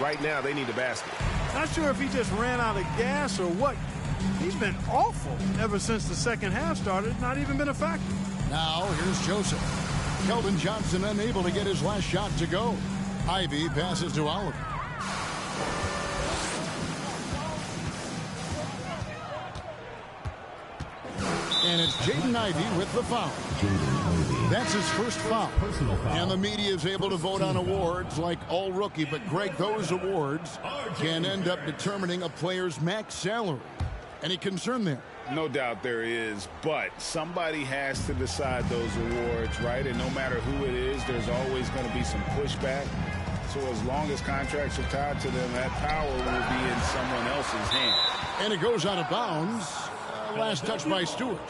Speaker 6: Right now, they need a basket.
Speaker 2: Not sure if he just ran out of gas or what. He's been awful ever since the second half started. Not even been a factor.
Speaker 1: Now, here's Joseph. Keldon Johnson unable to get his last shot to go. Ivy passes to Oliver. And it's Jaden Ivey with the foul. That's his first foul. And the media is able to vote on awards like all rookie. But, Greg, those awards can end up determining a player's max salary. Any concern there?
Speaker 3: No doubt there is, but somebody has to decide those awards, right? And no matter who it is, there's always going to be some pushback. So as long as contracts are tied to them, that power will be in someone else's hands.
Speaker 1: And it goes out of bounds. Last touch by Stewart.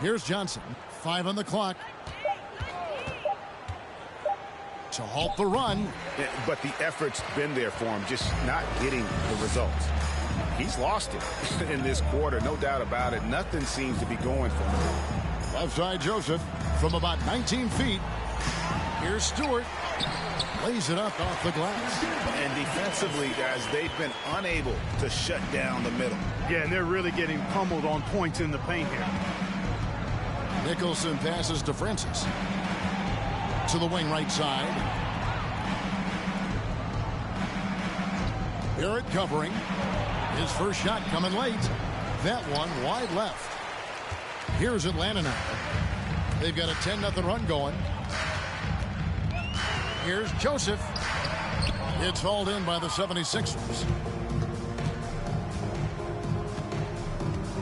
Speaker 1: Here's Johnson. 5 on the clock. To halt the run.
Speaker 9: But the effort's been there for him, just not getting the results. He's lost it in this quarter, no doubt about it. Nothing seems to be going for him.
Speaker 1: Left side Joseph from about 19 feet. Here's Stewart. Lays it up off the glass.
Speaker 9: And defensively, guys, they've been unable to shut down the middle.
Speaker 2: Yeah, and they're really getting pummeled on points in the paint here.
Speaker 1: Nicholson passes to Francis. To the wing right side. Barrett covering. His first shot coming late. That one wide left. Here's Atlanta now. They've got a 10-0 run going. Here's Joseph. It's hauled in by the 76ers.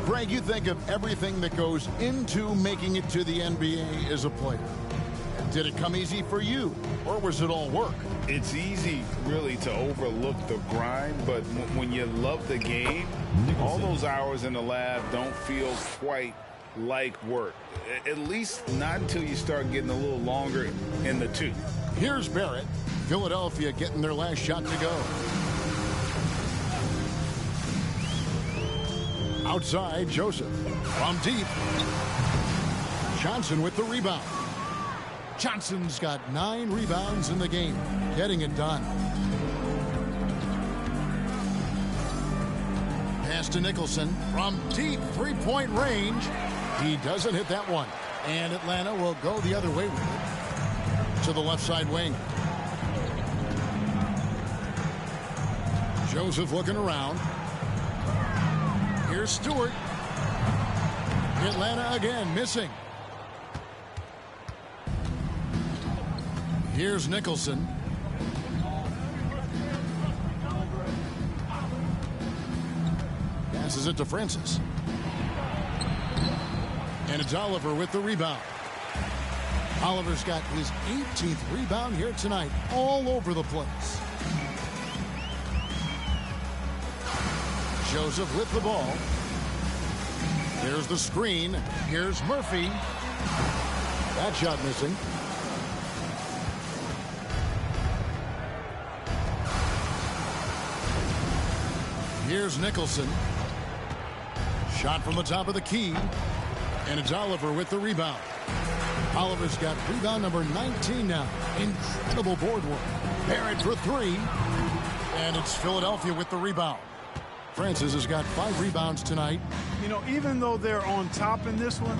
Speaker 1: Greg, you think of everything that goes into making it to the NBA as a player. Did it come easy for you, or was it all work?
Speaker 9: It's easy, really, to overlook the grind, but when you love the game, all those hours in the lab don't feel quite like work. At least not until you start getting a little longer in the tooth.
Speaker 1: Here's Barrett. Philadelphia getting their last shot to go. Outside, Joseph. From deep. Johnson with the rebound. Johnson's got 9 rebounds in the game. Getting it done. Pass to Nicholson. From deep three-point range. He doesn't hit that one. And Atlanta will go the other way with it. To the left side wing. Joseph looking around. Here's Stewart. Atlanta again missing. Here's Nicholson. Passes it to Francis. And it's Oliver with the rebound. Oliver's got his 18th rebound here tonight, all over the place. Joseph with the ball. There's the screen. Here's Murphy. That shot missing. Here's Nicholson. Shot from the top of the key. And it's Oliver with the rebound. Oliver's got rebound number 19 now. Incredible board work. Barrett for 3. And it's Philadelphia with the rebound. Francis has got 5 rebounds tonight.
Speaker 2: You know, even though they're on top in this one,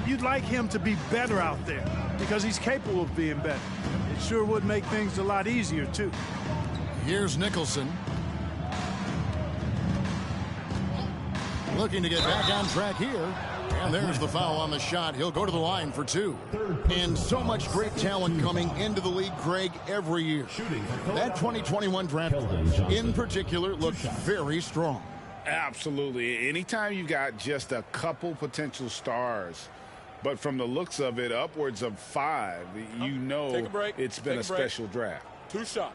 Speaker 2: you'd like him to be better out there because he's capable of being better. It sure would make things a lot easier, too.
Speaker 1: Here's Nicholson. Looking to get back on track here. And there's the foul on the shot. He'll go to the line for 2. And so much great talent coming into the league, Greg, every year. That 2021 draft in particular looked very strong.
Speaker 9: Absolutely. Anytime you got just a couple potential stars, but from the looks of it, upwards of 5, you know it's been a special draft.
Speaker 4: 2 shots.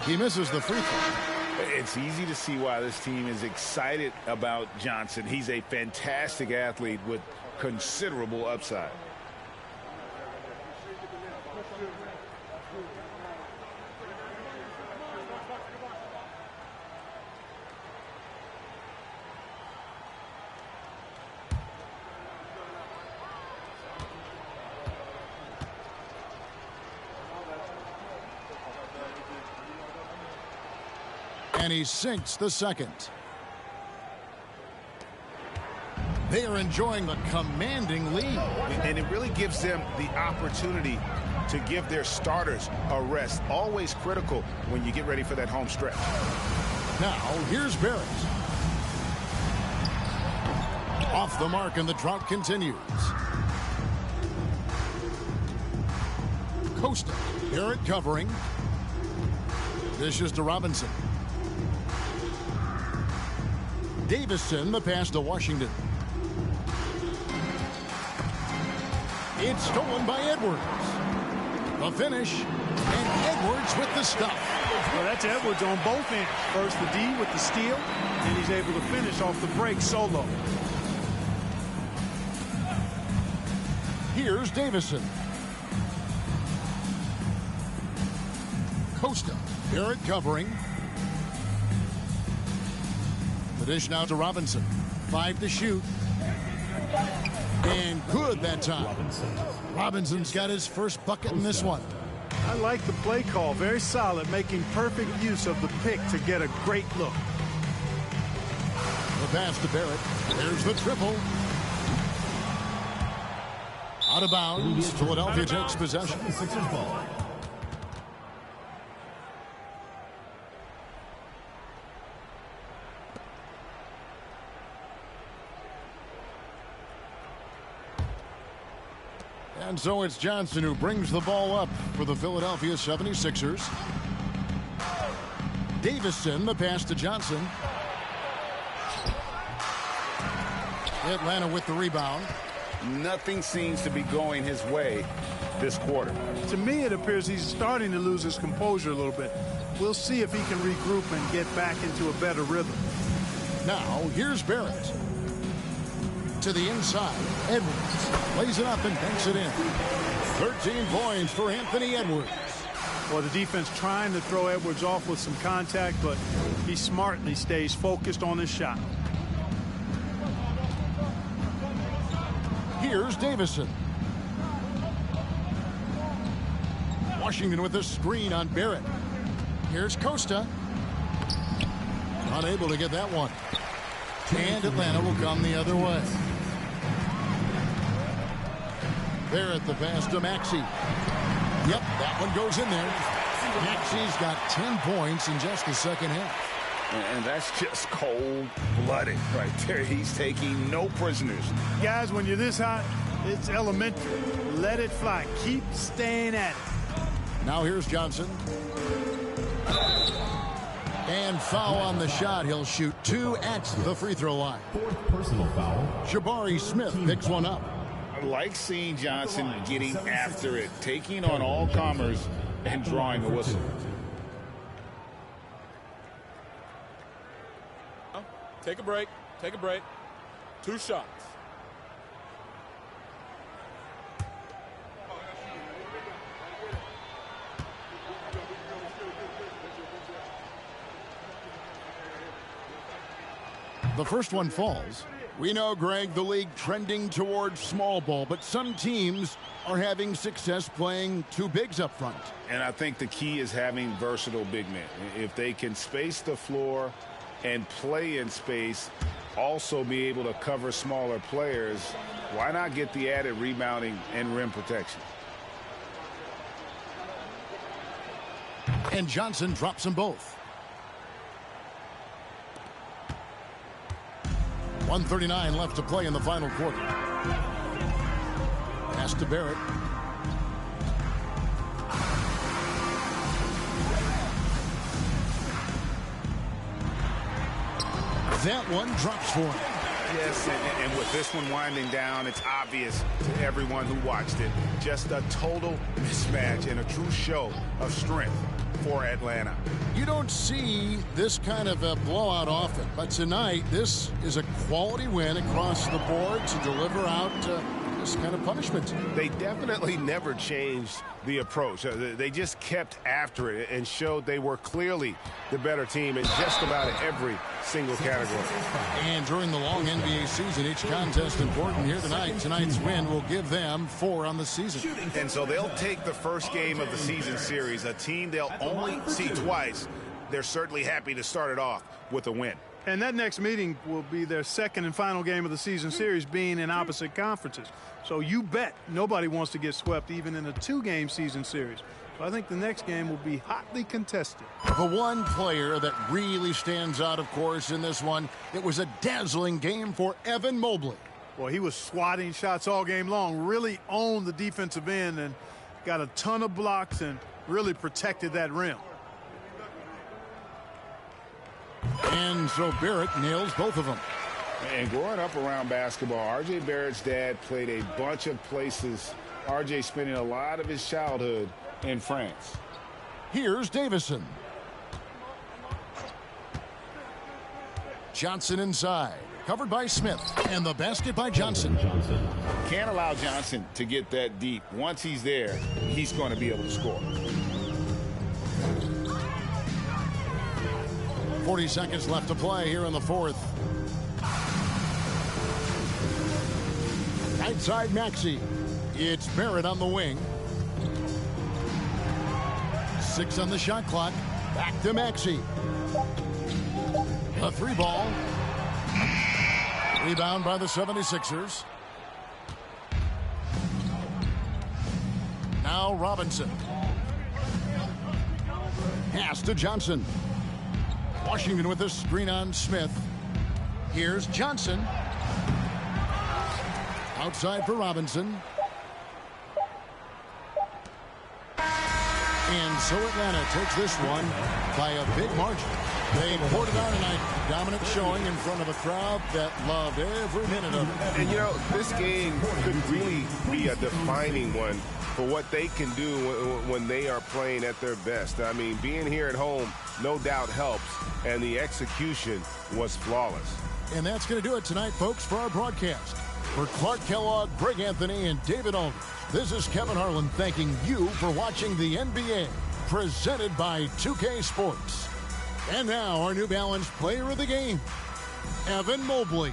Speaker 1: He misses the free throw.
Speaker 9: It's easy to see why this team is excited about Johnson. He's a fantastic athlete with considerable upside.
Speaker 1: And he sinks the second. They are enjoying a commanding lead.
Speaker 9: And it really gives them the opportunity to give their starters a rest. Always critical when you get ready for that home stretch.
Speaker 1: Now, here's Barrett. Off the mark, and the drought continues. Costa. Barrett covering. Dishes to Robinson. Davison, the pass to Washington. It's stolen by Edwards. The finish, and Edwards with the stuff.
Speaker 2: Well, that's Edwards on both ends. First the D with the steal, and he's able to finish off the break solo.
Speaker 1: Here's Davison. Costa. Barrett covering. The dish now to Robinson. 5 to shoot. And good that time. Robinson's got his first bucket in this one.
Speaker 2: I like the play call. Very solid, making perfect use of the pick to get a great look.
Speaker 1: The pass to Barrett. There's the triple. Out of bounds. Philadelphia takes possession.
Speaker 5: Sixers ball.
Speaker 1: And so it's Johnson who brings the ball up for the Philadelphia 76ers. Davison, the pass to Johnson. Atlanta with the rebound.
Speaker 3: Nothing seems to be going his way this quarter.
Speaker 2: To me, it appears he's starting to lose his composure a little bit. We'll see if he can regroup and get back into a better rhythm.
Speaker 1: Now, here's Barrett. To the inside, Edwards lays it up and banks it in. 13 points for Anthony Edwards.
Speaker 2: Well, the defense trying to throw Edwards off with some contact, but he smartly stays focused on his shot.
Speaker 1: Here's Davison. Washington with a screen on Barrett. Here's Costa. Unable to get that one. And Atlanta will come the other way. Barrett the pass to Maxey. Yep, that one goes in there. Maxey's got 10 points in just the second half.
Speaker 3: And that's just cold-blooded right there. He's taking no prisoners.
Speaker 2: Guys, when you're this hot, it's elementary. Let it fly. Keep staying at it.
Speaker 1: Now here's Johnson. And foul on the shot. He'll shoot 2 at the free throw line.
Speaker 5: Fourth personal foul.
Speaker 1: Jabari Smith picks one up.
Speaker 3: I like seeing Johnson getting after it, taking on all comers and drawing a whistle.
Speaker 4: Take a break. Take a break. 2 shots.
Speaker 1: The first one falls. We know, Greg, the league trending towards small ball, but some teams are having success playing 2 bigs up front.
Speaker 3: And I think the key is having versatile big men. If they can space the floor and play in space, also be able to cover smaller players, why not get the added rebounding and rim protection?
Speaker 1: And Johnson drops them both. 1:39 left to play in the final quarter. Pass to Barrett. That one drops for him.
Speaker 6: Yes, and with this one winding down, it's obvious to everyone who watched it. Just a total mismatch and a true show of strength for Atlanta.
Speaker 1: You don't see this kind of a blowout often, but tonight this is a quality win across the board to deliver out this kind of punishment.
Speaker 6: They definitely never changed the approach. They just kept after it and showed they were clearly the better team in just about every single category.
Speaker 1: And during the long NBA season, each contest important here tonight. Tonight's win will give them 4 on the season.
Speaker 6: And so they'll take the first game of the season series, a team they'll only see twice. They're certainly happy to start it off with a win.
Speaker 2: And that next meeting will be their second and final game of the season series, being in opposite conferences. So you bet nobody wants to get swept even in a 2-game season series. So I think the next game will be hotly contested.
Speaker 1: The one player that really stands out, of course, in this one, it was a dazzling game for Evan Mobley.
Speaker 2: Well, he was swatting shots all game long, really owned the defensive end and got a ton of blocks and really protected that rim.
Speaker 1: And so Barrett nails both of them.
Speaker 3: And growing up around basketball, R.J. Barrett's dad played a bunch of places. R.J. spending a lot of his childhood in France.
Speaker 1: Here's Davison. Johnson inside. Covered by Smith. And the basket by Johnson.
Speaker 3: Can't allow Johnson to get that deep. Once he's there, he's going to be able to score.
Speaker 1: 40 seconds left to play here in the fourth. Right side Maxey. It's Barrett on the wing. 6 on the shot clock. Back to Maxey. A 3-ball. Rebound by the 76ers. Now Robinson. Pass to Johnson. Washington with a screen on Smith. Here's Johnson. Outside for Robinson. And so Atlanta takes this one by a big margin. They poured it on tonight. Dominant showing in front of a crowd that loved every minute of it.
Speaker 10: And, you know, this game could really be a defining one for what they can do when they are playing at their best. I mean, being here at home no doubt helps, and the execution was flawless.
Speaker 1: And that's going to do it tonight, folks, for our broadcast. For Clark Kellogg, Greg Anthony, and David Aldridge, this is Kevin Harlan thanking you for watching the NBA, presented by 2K Sports. And now, our New Balance player of the game, Evan Mobley.